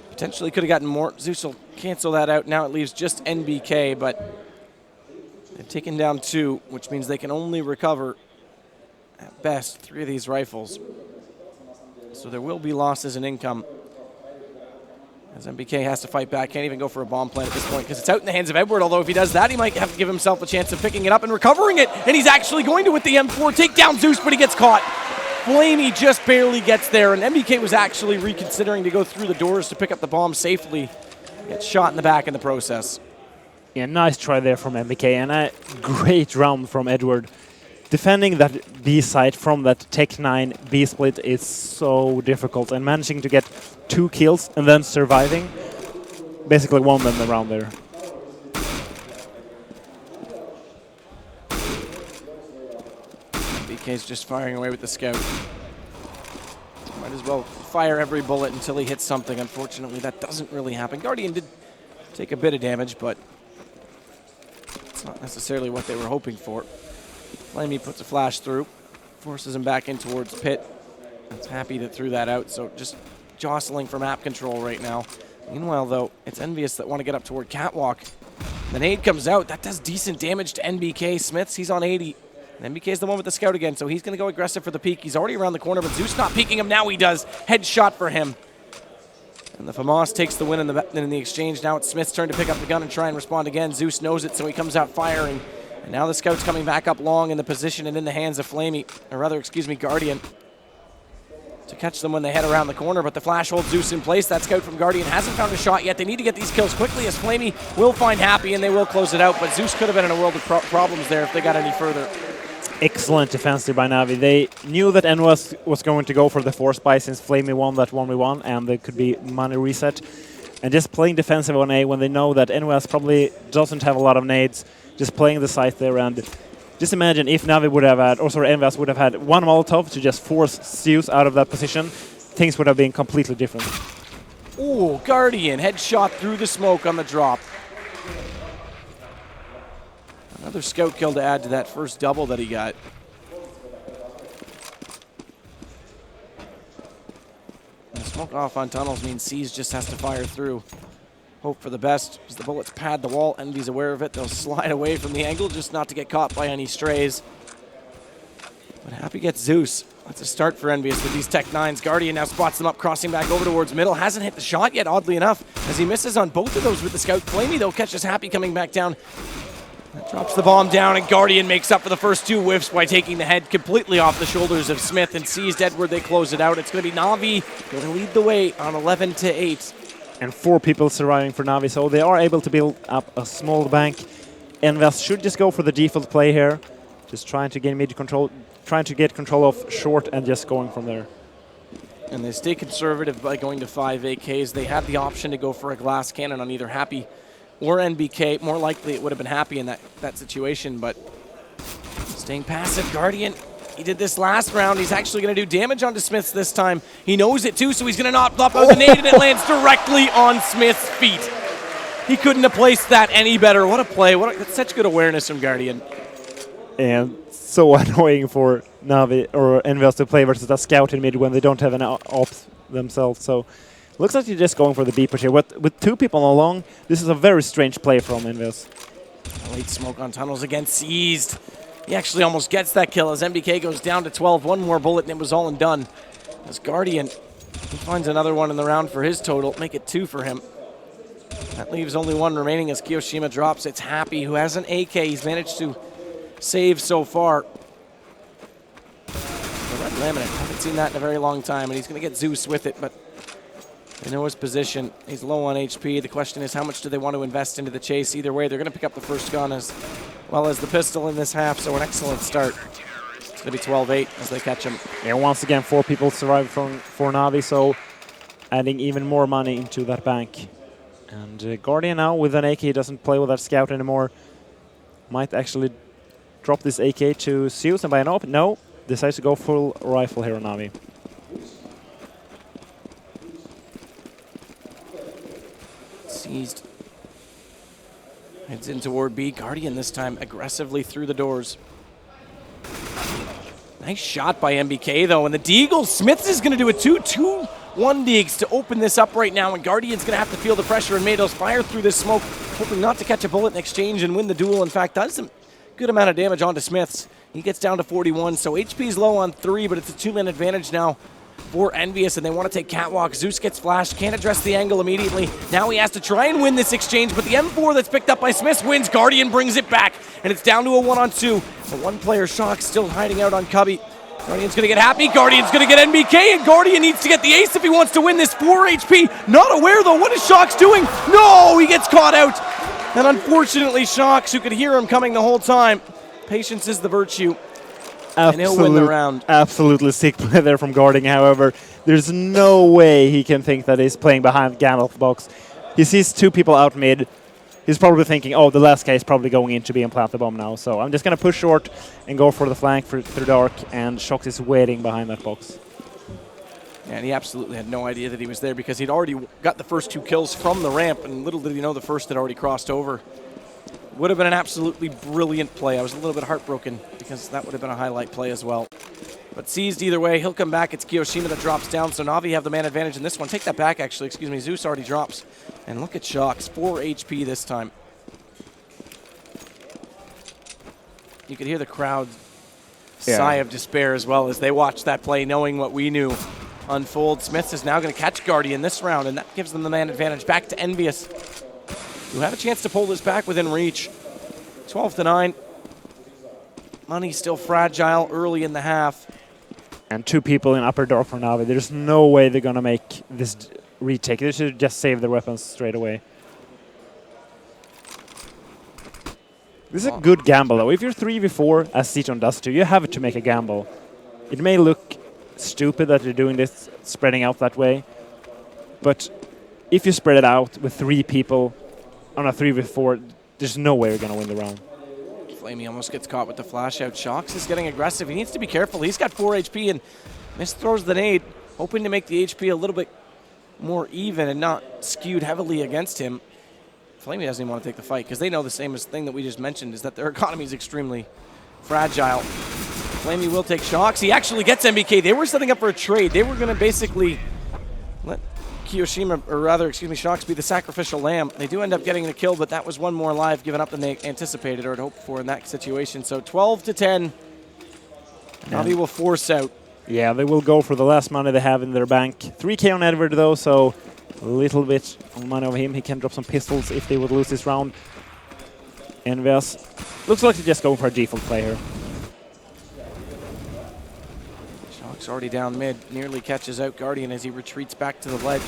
potentially could have gotten more. Zeus will cancel that out. Now it leaves just NBK, but they've taken down two, which means they can only recover, at best, 3 of these rifles. So there will be losses in income. As MBK has to fight back, can't even go for a bomb plant at this point because it's out in the hands of Edward, although if he does that, he might have to give himself a chance of picking it up and recovering it, and he's actually going to with the M4 take down Zeus, but he gets caught. Flamey just barely gets there, and MBK was actually reconsidering to go through the doors to pick up the bomb safely. Gets shot in the back in the process. Yeah, nice try there from MBK, and a great round from Edward. Defending that B site from that Tech 9 B split is so difficult, and managing to get 2 kills and then surviving basically won them the round there. BK's just firing away with the scout. Might as well fire every bullet until he hits something. Unfortunately, that doesn't really happen. Guardian did take a bit of damage, but it's not necessarily what they were hoping for. Flamey puts a flash through, forces him back in towards pit. It's Happy that threw that out, so just jostling for map control right now. Meanwhile, though, it's EnVyUs that want to get up toward Catwalk. The nade comes out. That does decent damage to NBK. Smiths, he's on 80. And NBK's the one with the scout again, so he's going to go aggressive for the peek. He's already around the corner, but Zeus not peeking him. Now he does. Headshot for him. And the FAMAS takes the win in the exchange. Now it's Smith's turn to pick up the gun and try and respond again. Zeus knows it, so he comes out firing. And now the scout's coming back up long in the position and in the hands of Flamey, or rather, excuse me, Guardian, to catch them when they head around the corner, but the flash holds Zeus in place. That scout from Guardian hasn't found a shot yet. They need to get these kills quickly as Flamey will find Happy and they will close it out, but Zeus could have been in a world of problems there if they got any further. Excellent defense there by Na'Vi. They knew that EnVyUs was going to go for the force buy since Flamey won that 1v1 and there could be money reset. And just playing defensive on A when they know that EnVyUs probably doesn't have a lot of nades, just playing the site there, and just imagine if Na'Vi would have had, or sorry, EnVyUs would have had one Molotov to just force Zeus out of that position, things would have been completely different. Ooh, Guardian, headshot through the smoke on the drop. Another scout kill to add to that first double that he got. And smoke off on tunnels means C's just has to fire through. Hope for the best, as the bullets pad the wall. EnVy's aware of it. They'll slide away from the angle just not to get caught by any strays. But Happy gets Zeus. That's a start for EnVyUs with these Tech 9s. Guardian now spots them up, crossing back over towards middle. Hasn't hit the shot yet, oddly enough, as he misses on both of those with the scout. Flamey, though, catches Happy coming back down. That drops the bomb down, and Guardian makes up for the first 2 whiffs by taking the head completely off the shoulders of Smith and seized Edward. They close it out. It's going to be Na'Vi going to lead the way on 11-8. And 4 people surviving for Na'Vi, so they are able to build up a small bank. EnVyUs should just go for the default play here, just trying to gain mid control, trying to get control of short and just going from there. And they stay conservative by going to 5 AKs. They had the option to go for a glass cannon on either Happy or NBK. More likely it would have been Happy in that situation, but staying passive. Guardian, he did this last round. He's actually going to do damage onto Smiths this time. He knows it too, so he's going to knock up with the nade, and it lands directly on Smith's feet. He couldn't have placed that any better. What a play. That's such good awareness from Guardian. And so annoying for Na'Vi or EnVyUs to play versus a scout in mid when they don't have an ops themselves. So looks like you're just going for the B push here. With 2 people along, this is a very strange play from EnVyUs. Late smoke on tunnels again, seized. He actually almost gets that kill as MBK goes down to 12. 1 more bullet and it was all and done. As Guardian, he finds another one in the round for his total. Make it 2 for him. That leaves only 1 remaining as Kiyoshima drops. It's Happy, who has an AK. He's managed to save so far. The red laminate, haven't seen that in a very long time, and he's going to get Zeus with it, but they know his position. He's low on HP. The question is, how much do they want to invest into the chase? Either way, they're going to pick up the first gun as well as the pistol in this half, so an excellent start. It's going to be 12-8 as they catch him. Yeah, once again, 4 people survived for Na'Vi, so adding even more money into that bank. And Guardian now with an AK, he doesn't play with that scout anymore. Might actually drop this AK to Zeus and buy an op. No, decides to go full rifle here on Navi. Seized. Heads in toward B. Guardian this time aggressively through the doors. Nice shot by MBK though, and the Deagle. Smiths is going to do a 2-2-1 Deags to open this up right now, and Guardian's going to have to feel the pressure, and Mados fire through this smoke, hoping not to catch a bullet in exchange and win the duel. In fact, does some good amount of damage onto Smiths. He gets down to 41, so HP's low on 3, but it's a 2-man advantage now for EnVyUs, and they want to take Catwalk. Zeus gets flashed, can't address the angle immediately. Now he has to try and win this exchange, but the M4 that's picked up by Smiths wins. Guardian brings it back, and it's down to a 1-on-2. The one-player Shock still hiding out on Cubby. Guardian's going to get happy. Guardian's going to get NBK, and Guardian needs to get the ace if he wants to win this. 4 HP. Not aware, though. What is Shox doing? No! He gets caught out. And unfortunately, Shox, who could hear him coming the whole time, patience is the virtue. And he'll win the round. Absolutely sick play there from Guardian, however. There's no way he can think that he's playing behind Gandalf box. He sees 2 people out mid. He's probably thinking, oh, the last guy is probably going in to be and plant the bomb now. So I'm just going to push short and go for the flank through dark, and Shox is waiting behind that box. Yeah, and he absolutely had no idea that he was there because he'd already got the first 2 kills from the ramp, and little did he know the first had already crossed over. Would have been an absolutely brilliant play. I was a little bit heartbroken because that would have been a highlight play as well. But seized either way, he'll come back. It's Kiyoshima that drops down, so Na'Vi have the man advantage in this one. Take that back, actually. Excuse me. Zeus already drops. And look at Shox, 4 HP this time. You could hear the crowd sigh of despair as well as they watch that play, knowing what we knew unfold. Smiths is now going to catch Guardian this round, and that gives them the man advantage. Back to EnVyUs, who have a chance to pull this back within reach. 12-9. Money still fragile early in the half. And 2 people in upper dark for Na'Vi. There's no way they're going to make this retake. They should just save their weapons straight away. This is a good gamble, though. If you're 3v4, as Ceton does too, you have to make a gamble. It may look stupid that you're doing this, spreading out that way. But if you spread it out with 3 people on a 3v4, there's no way you're going to win the round. Flamey almost gets caught with the flash out. Shox is getting aggressive. He needs to be careful. He's got 4 HP, and Mist throws the nade, hoping to make the HP a little bit more even and not skewed heavily against him. Flamey doesn't even want to take the fight because they know the same thing that we just mentioned, is that their economy is extremely fragile. Flamey will take Shox. He actually gets MBK. They were setting up for a trade. They were going to basically let Kiyoshima, or rather, excuse me, Shox be the sacrificial lamb. They do end up getting the kill, but that was one more live given up than they anticipated or had hoped for in that situation. So 12-10. Na'Vi will force out. Yeah, they will go for the last money they have in their bank. 3K on Edward, though, so a little bit of money of him. He can drop some pistols if they would lose this round. EnVyUs looks like they're just going for a default play here. Shox already down mid, nearly catches out Guardian as he retreats back to the ledge.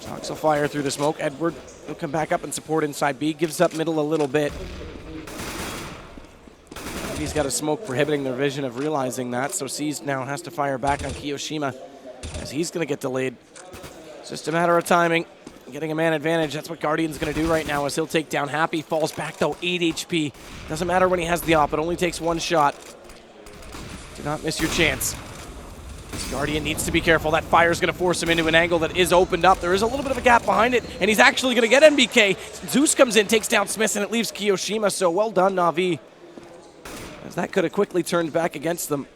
Shox will fire through the smoke. Edward will come back up and support inside B, gives up middle a little bit. He's got a smoke prohibiting their vision of realizing that, so Seized now has to fire back on Kiyoshima as he's going to get delayed. It's just a matter of timing, getting a man advantage. That's what Guardian's going to do right now as he'll take down Happy. Falls back, though, 8 HP. Doesn't matter when he has the op, it only takes 1 shot. Do not miss your chance. This Guardian needs to be careful. That fire is going to force him into an angle that is opened up. There is a little bit of a gap behind it, and he's actually going to get NBK. Zeus comes in, takes down Smith, and it leaves Kiyoshima, so well done, Na'Vi, as that could have quickly turned back against them.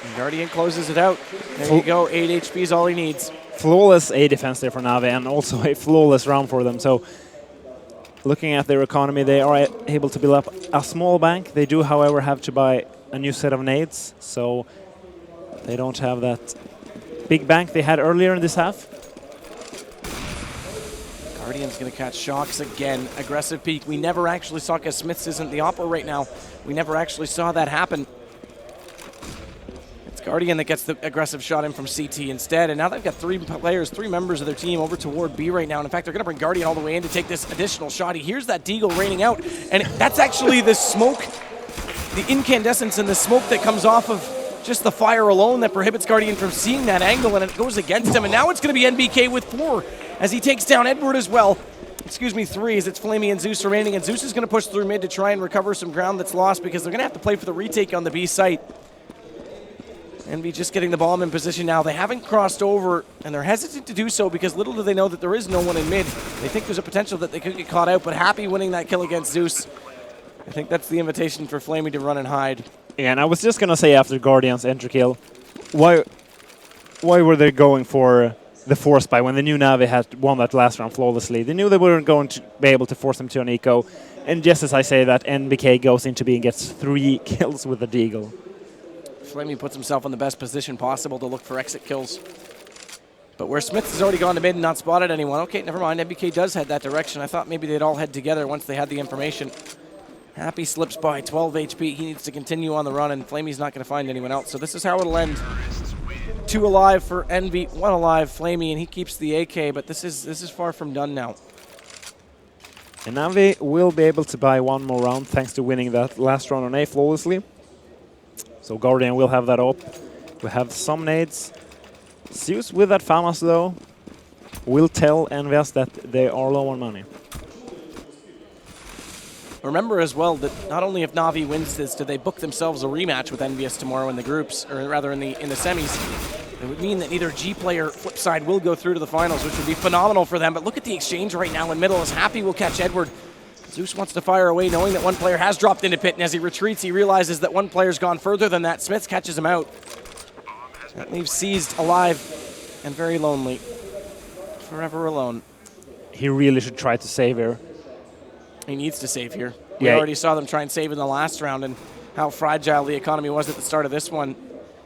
And Guardian closes it out. There you go, 8 HP is all he needs. Flawless A defense there for Na'Vi, and also a flawless round for them. So looking at their economy, they are able to build up a small bank. They do, however, have to buy a new set of nades, so they don't have that big bank they had earlier in this half. Guardian's going to catch Shox again. Aggressive peek. We never actually saw, because Smiths isn't the opera right now, we never actually saw that happen. It's Guardian that gets the aggressive shot in from CT instead, and now they've got 3 players, 3 members of their team over toward B right now. And in fact, they're going to bring Guardian all the way in to take this additional shot. He hears that Deagle raining out, and that's actually the smoke, the incandescence and the smoke that comes off of just the fire alone that prohibits Guardian from seeing that angle, and it goes against him. And now it's going to be NBK with 4. as he takes down Edward as well. Excuse me, 3 as it's Flamey and Zeus remaining, and Zeus is going to push through mid to try and recover some ground that's lost because they're going to have to play for the retake on the B site. EnVy just getting the bomb in position now. They haven't crossed over, and they're hesitant to do so because little do they know that there is no one in mid. They think there's a potential that they could get caught out, but Happy winning that kill against Zeus. I think that's the invitation for Flamey to run and hide. And I was just going to say after Guardian's entry kill, why were they going for the force buy when they knew Navi had won that last round flawlessly? They knew they weren't going to be able to force them to an eco. And just as I say that, NBK goes into B and gets 3 kills with the Deagle. Flamey puts himself in the best position possible to look for exit kills. But where Smith has already gone to mid and not spotted anyone. Okay, never mind. NBK does head that direction. I thought maybe they'd all head together once they had the information. Happy slips by, 12 HP. He needs to continue on the run, and Flamey's not going to find anyone else. So this is how it'll end. 2 alive for EnVy, 1 alive Flamey, and he keeps the AK, but this is far from done now. And Navi will be able to buy 1 more round thanks to winning that last round on A flawlessly. So Guardian will have that up. We have some nades. Zeus with that FAMAS though will tell EnVyUs that they are low on money. Remember as well that not only if Navi wins this, do they book themselves a rematch with EnVyUs tomorrow in the groups, or rather in the semis. It would mean that either G player Flipside will go through to the finals, which would be phenomenal for them. But look at the exchange right now in middle as Happy will catch Edward. Zeus wants to fire away knowing that one player has dropped into pit, and as he retreats he realizes that one player's gone further than that. Smith catches him out. That leaves Seized alive and very lonely. Forever alone. He really should try to save here. He needs to save here. We already saw them try and save in the last round and how fragile the economy was at the start of this one.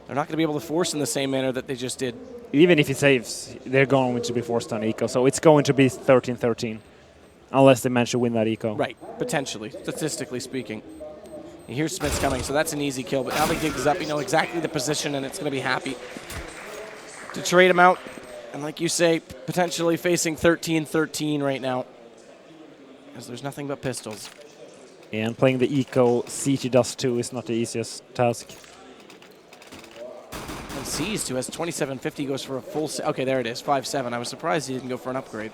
They're not going to be able to force in the same manner that they just did. Even if he saves, they're going to be forced on eco, so it's going to be 13-13. Unless they manage to win that eco. Right, potentially, statistically speaking. Here's Smith's coming, so that's an easy kill. But now he digs up, you know exactly the position, and it's going to be Happy to trade him out. And like you say, potentially facing 13-13 right now, because there's nothing but pistols. And playing the eco CT Dust 2 is not the easiest task. And Seized, who has 2750, goes for a full... Okay, there it is, 5-7. I was surprised he didn't go for an upgrade.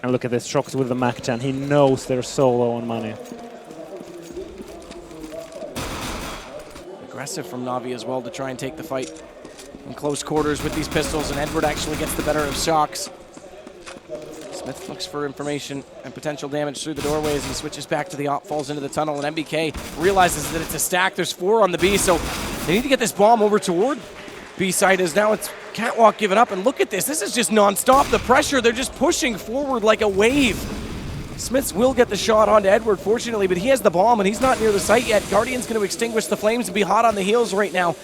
And look at this, Shox with the Mac 10. He knows they're so low on money. Aggressive from Navi as well to try and take the fight in close quarters with these pistols, and Edward actually gets the better of Shox. Smith looks for information and potential damage through the doorway as he switches back to the op, falls into the tunnel, and NBK realizes that it's a stack. There's 4 on the B, so they need to get this bomb over toward B side, as now it's Catwalk giving up, and look at this. This is just non-stop. The pressure, they're just pushing forward like a wave. Smiths will get the shot onto Edward, fortunately, but he has the bomb, and he's not near the site yet. Guardian's going to extinguish the flames and be hot on the heels right now.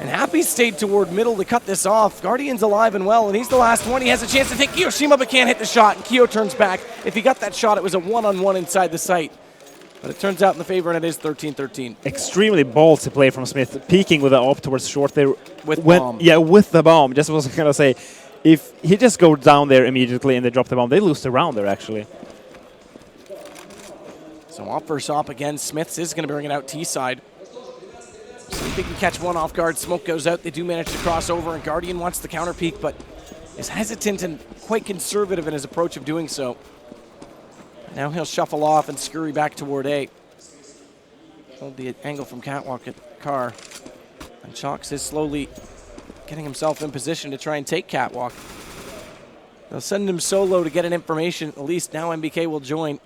And Happy stayed toward middle to cut this off. Guardian's alive and well, and he's the last one. He has a chance to take Kiyoshima, but can't hit the shot, and Kyo turns back. If he got that shot, it was a one-on-one inside the site. But it turns out in the favor, and it is 13-13. Extremely ballsy play from Smith, peeking with the op towards short there. With bomb. Yeah, with the bomb. Just was going to say, if he just goes down there immediately and they drop the bomb, they lose the round there, actually. So op versus op again. Smiths is going to bring it out T-side. So if they can catch one off guard, smoke goes out. They do manage to cross over, and Guardian wants the counter peek, but is hesitant and quite conservative in his approach of doing so. Now he'll shuffle off and scurry back toward A. Hold the angle from Catwalk at the car. And Shox is slowly getting himself in position to try and take Catwalk. They'll send him solo to get an information. At least now MBK will join.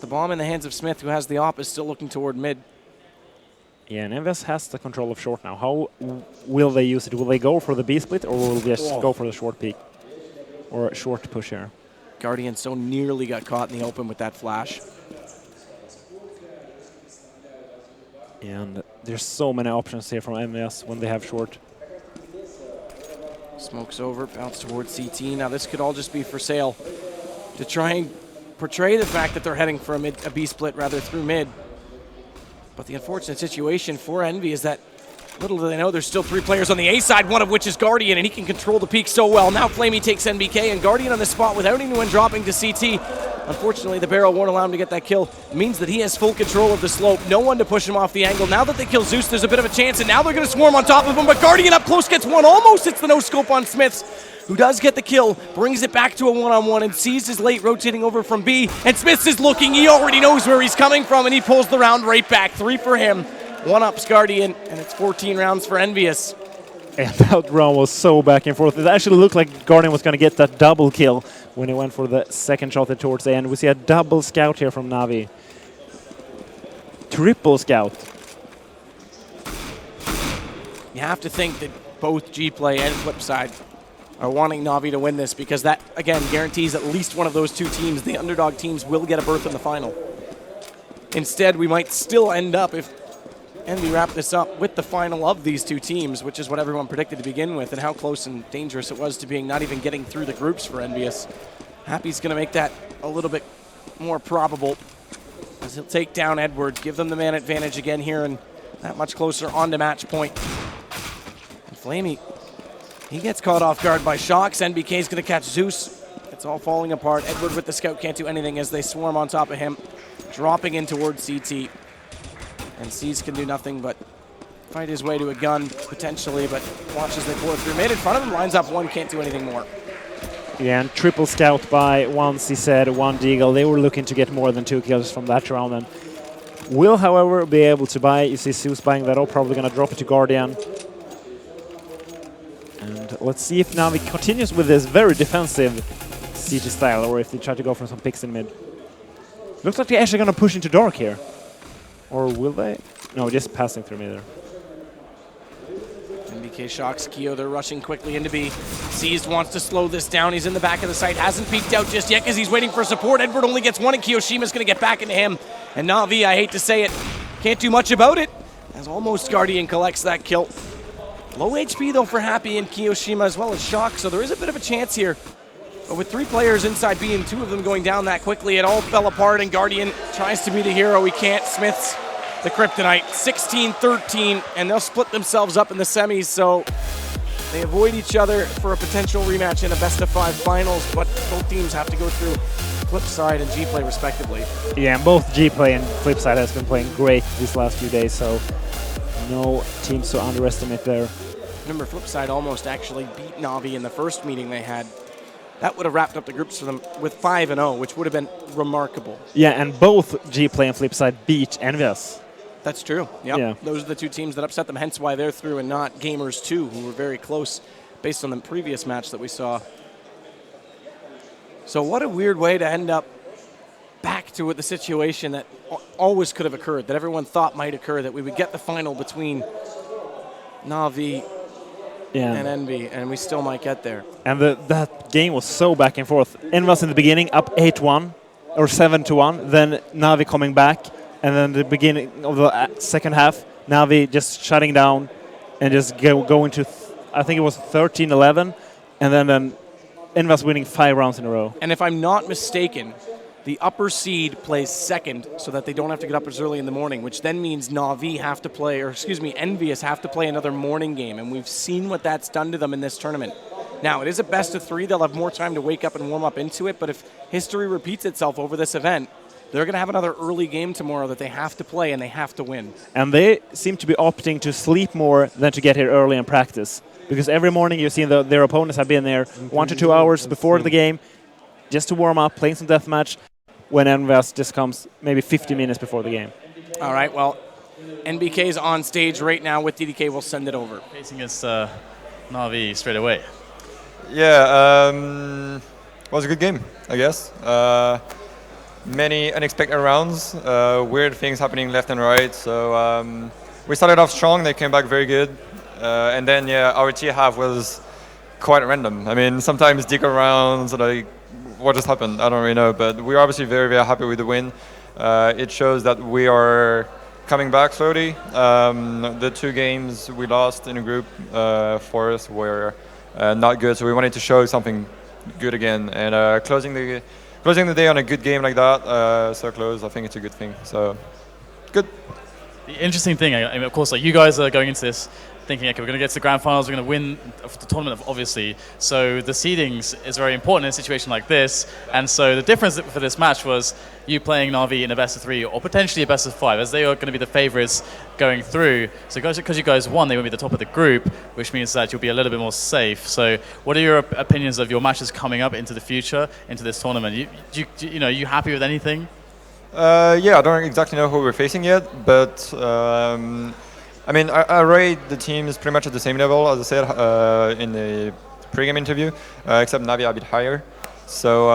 The bomb in the hands of Smith, who has the op, is still looking toward mid. Yeah, and EnVyUs has the control of short now. How will they use it? Will they go for the B split, or will they just go for the short peek? Or a short push here? Guardian so nearly got caught in the open with that flash. And there's so many options here from EnVyUs when they have short. Smokes over, bounce towards CT. Now this could all just be for sale to try and portray the fact that they're heading for a B split rather through mid. But the unfortunate situation for EnVy is that little do they know there's still 3 players on the A side, one of which is Guardian, and he can control the peak so well. Now Flamey takes NBK, and Guardian on the spot without anyone dropping to CT. Unfortunately, the barrel won't allow him to get that kill. It means that he has full control of the slope. No one to push him off the angle. Now that they kill Zeus, there's a bit of a chance, and now they're going to swarm on top of him, but Guardian up close gets one. Almost hits the no-scope on Smiths. who does get the kill, brings it back to a one-on-one, and sees his late rotating over from B. And Smiths is looking. He already knows where he's coming from, and he pulls the round right back. 3 for him. 1-ups Guardian, and it's 14 rounds for EnVyUs. And that round was so back and forth. It actually looked like Guardian was going to get that double kill when he went for the second shot towards the end. We see a double scout here from Na'Vi. Triple scout. You have to think that both G-Play and Flipside are wanting Na'Vi to win this, because that, again, guarantees at least one of those two teams, the underdog teams, will get a berth in the final. Instead, we might still end up, if EnVy wrap this up, with the final of these two teams, which is what everyone predicted to begin with, and how close and dangerous it was to being not even getting through the groups for EnVyUs. Happy's going to make that a little bit more probable, as he'll take down Edward, give them the man advantage again here, and that much closer on to match point. And Flamey, he gets caught off guard by Shocks. NBK's going to catch Zeus. It's all falling apart. Edward with the scout can't do anything as they swarm on top of him, dropping in towards CT. And C's can do nothing but fight his way to a gun, potentially, but watch as they pull it through. Made in front of him, lines up one, can't do anything more. Yeah, and triple scout by one CZ, one Deagle. They were looking to get more than 2 kills from that round. And will, however, be able to buy. You see Zeus buying that up, probably going to drop it to Guardian. And let's see if Na'Vi continues with this very defensive CT style, or if they try to go for some picks in mid. Looks like they're actually going to push into dark here. Or will they? No, just passing through me there. NBK Shocks, Keo, they're rushing quickly into B. Seized wants to slow this down. He's in the back of the site. Hasn't peeked out just yet because he's waiting for support. Edward only gets one, and Kiyoshima's going to get back into him. And Na'Vi, I hate to say it, can't do much about it, as almost Guardian collects that kill. Low HP, though, for Happy and Kiyoshima, as well as Shock, so there is a bit of a chance here. But with 3 players inside B and 2 of them going down that quickly, it all fell apart, and Guardian tries to be the hero. He can't. Smith's the Kryptonite, 16-13, and they'll split themselves up in the semis, so they avoid each other for a potential rematch in a best-of-5 finals, but both teams have to go through Flipside and G-Play respectively. Yeah, and both G-Play and Flipside has been playing great these last few days, so no teams to underestimate there. Remember, Flipside almost actually beat Na'Vi in the first meeting they had. That would have wrapped up the groups for them with 5-0, which would have been remarkable. Yeah, and both G-Play and Flipside beat EnVyUs. That's true. Yep. Yeah. Those are the two teams that upset them, hence why they're through and not Gamers 2, who were very close based on the previous match that we saw. So what a weird way to end up back to the situation that always could have occurred, that everyone thought might occur, that we would get the final between Na'Vi and EnVy, and we still might get there. And that game was so back and forth. EnVyUs in the beginning up 8-1 or 7-1, then Na'Vi coming back, and then the beginning of the second half, Na'Vi just shutting down and just going to, I think it was 13-11, and then EnVyUs winning 5 rounds in a row. And if I'm not mistaken, the upper seed plays second so that they don't have to get up as early in the morning, which then means Na'Vi have to play, or excuse me, EnVyUs have to play another morning game, and we've seen what that's done to them in this tournament. Now, it is a best-of-3. They'll have more time to wake up and warm up into it, but if history repeats itself over this event, they're going to have another early game tomorrow that they have to play and they have to win. And they seem to be opting to sleep more than to get here early and practice. Because every morning you've seen their opponents have been there 1 to 2 hours before the game just to warm up, playing some deathmatch, when EnVyUs just comes maybe 50 minutes before the game. All right, well, NBK's on stage right now with DDK. We'll send it over. Facing against Na'Vi straight away. Yeah, it was a good game, I guess. Many unexpected rounds, weird things happening left and right. So we started off strong, they came back very good. And then, yeah, our T half was quite random. I mean, sometimes deco rounds, like, what just happened? I don't really know. But we're obviously very, very happy with the win. It shows that we are coming back slowly. The 2 games we lost in a group for us were not good. So we wanted to show something good again. And closing the day on a good game like that, so close, I think it's a good thing. So, good. The interesting thing, I mean, of course, like you guys are going into this thinking, okay, we're going to get to the grand finals, we're going to win the tournament, obviously. So the seedings is very important in a situation like this. And so the difference for this match was you playing Na'Vi in a best of 3 or potentially a best of 5, as they are going to be the favorites going through. So because you guys won, they will be the top of the group, which means that you'll be a little bit more safe. So what are your opinions of your matches coming up into the future, into this tournament? You know, are you happy with anything? Yeah, I don't exactly know who we're facing yet, but I mean, I rate the teams pretty much at the same level, as I said in the pre-game interview, except Na'Vi a bit higher. So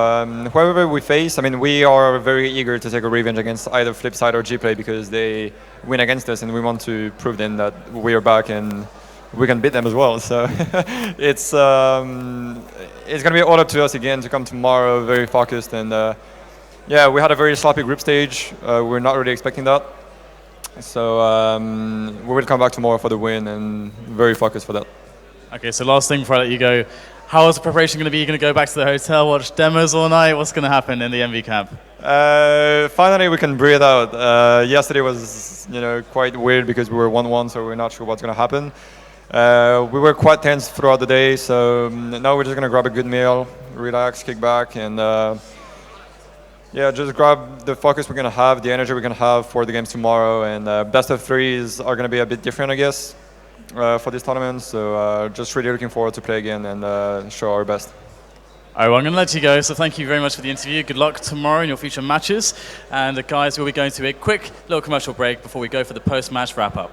whoever we face, I mean, we are very eager to take a revenge against either Flipside or Gplay because they win against us, and we want to prove them that we are back and we can beat them as well. So it's going to be an honor to us again to come tomorrow, very focused, and yeah, we had a very sloppy group stage. We're not really expecting that. So we will come back tomorrow for the win and very focused for that. Okay, so last thing before I let you go, how is the preparation going to be? You're going to go back to the hotel, watch demos all night? What's going to happen in the EnVy camp? Finally, we can breathe out. Yesterday was, quite weird because we were 1-1, so we're not sure what's going to happen. We were quite tense throughout the day, so now we're just going to grab a good meal, relax, kick back, and yeah, just grab the focus we're going to have, the energy we're going to have for the games tomorrow, and best of 3s are going to be a bit different, I guess, for this tournament. So just really looking forward to play again and show our best. All right, well, I'm going to let you go, so thank you very much for the interview. Good luck tomorrow in your future matches. And guys, we'll be going to a quick little commercial break before we go for the post-match wrap-up.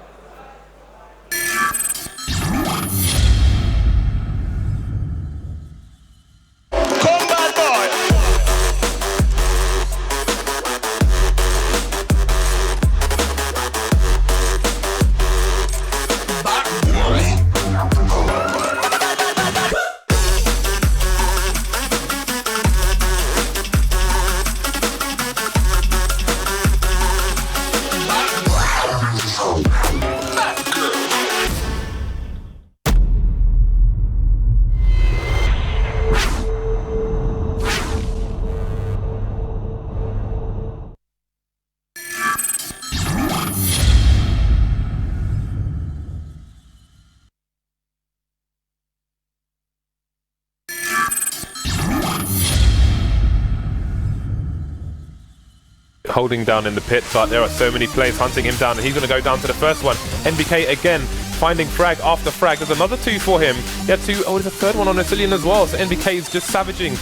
Holding down in the pit, but there are so many players hunting him down, and he's going to go down to the first one. NBK again finding frag after frag. There's another 2 for him. He had 2. Oh, there's a third one on Asilian as well. So NBK is just savaging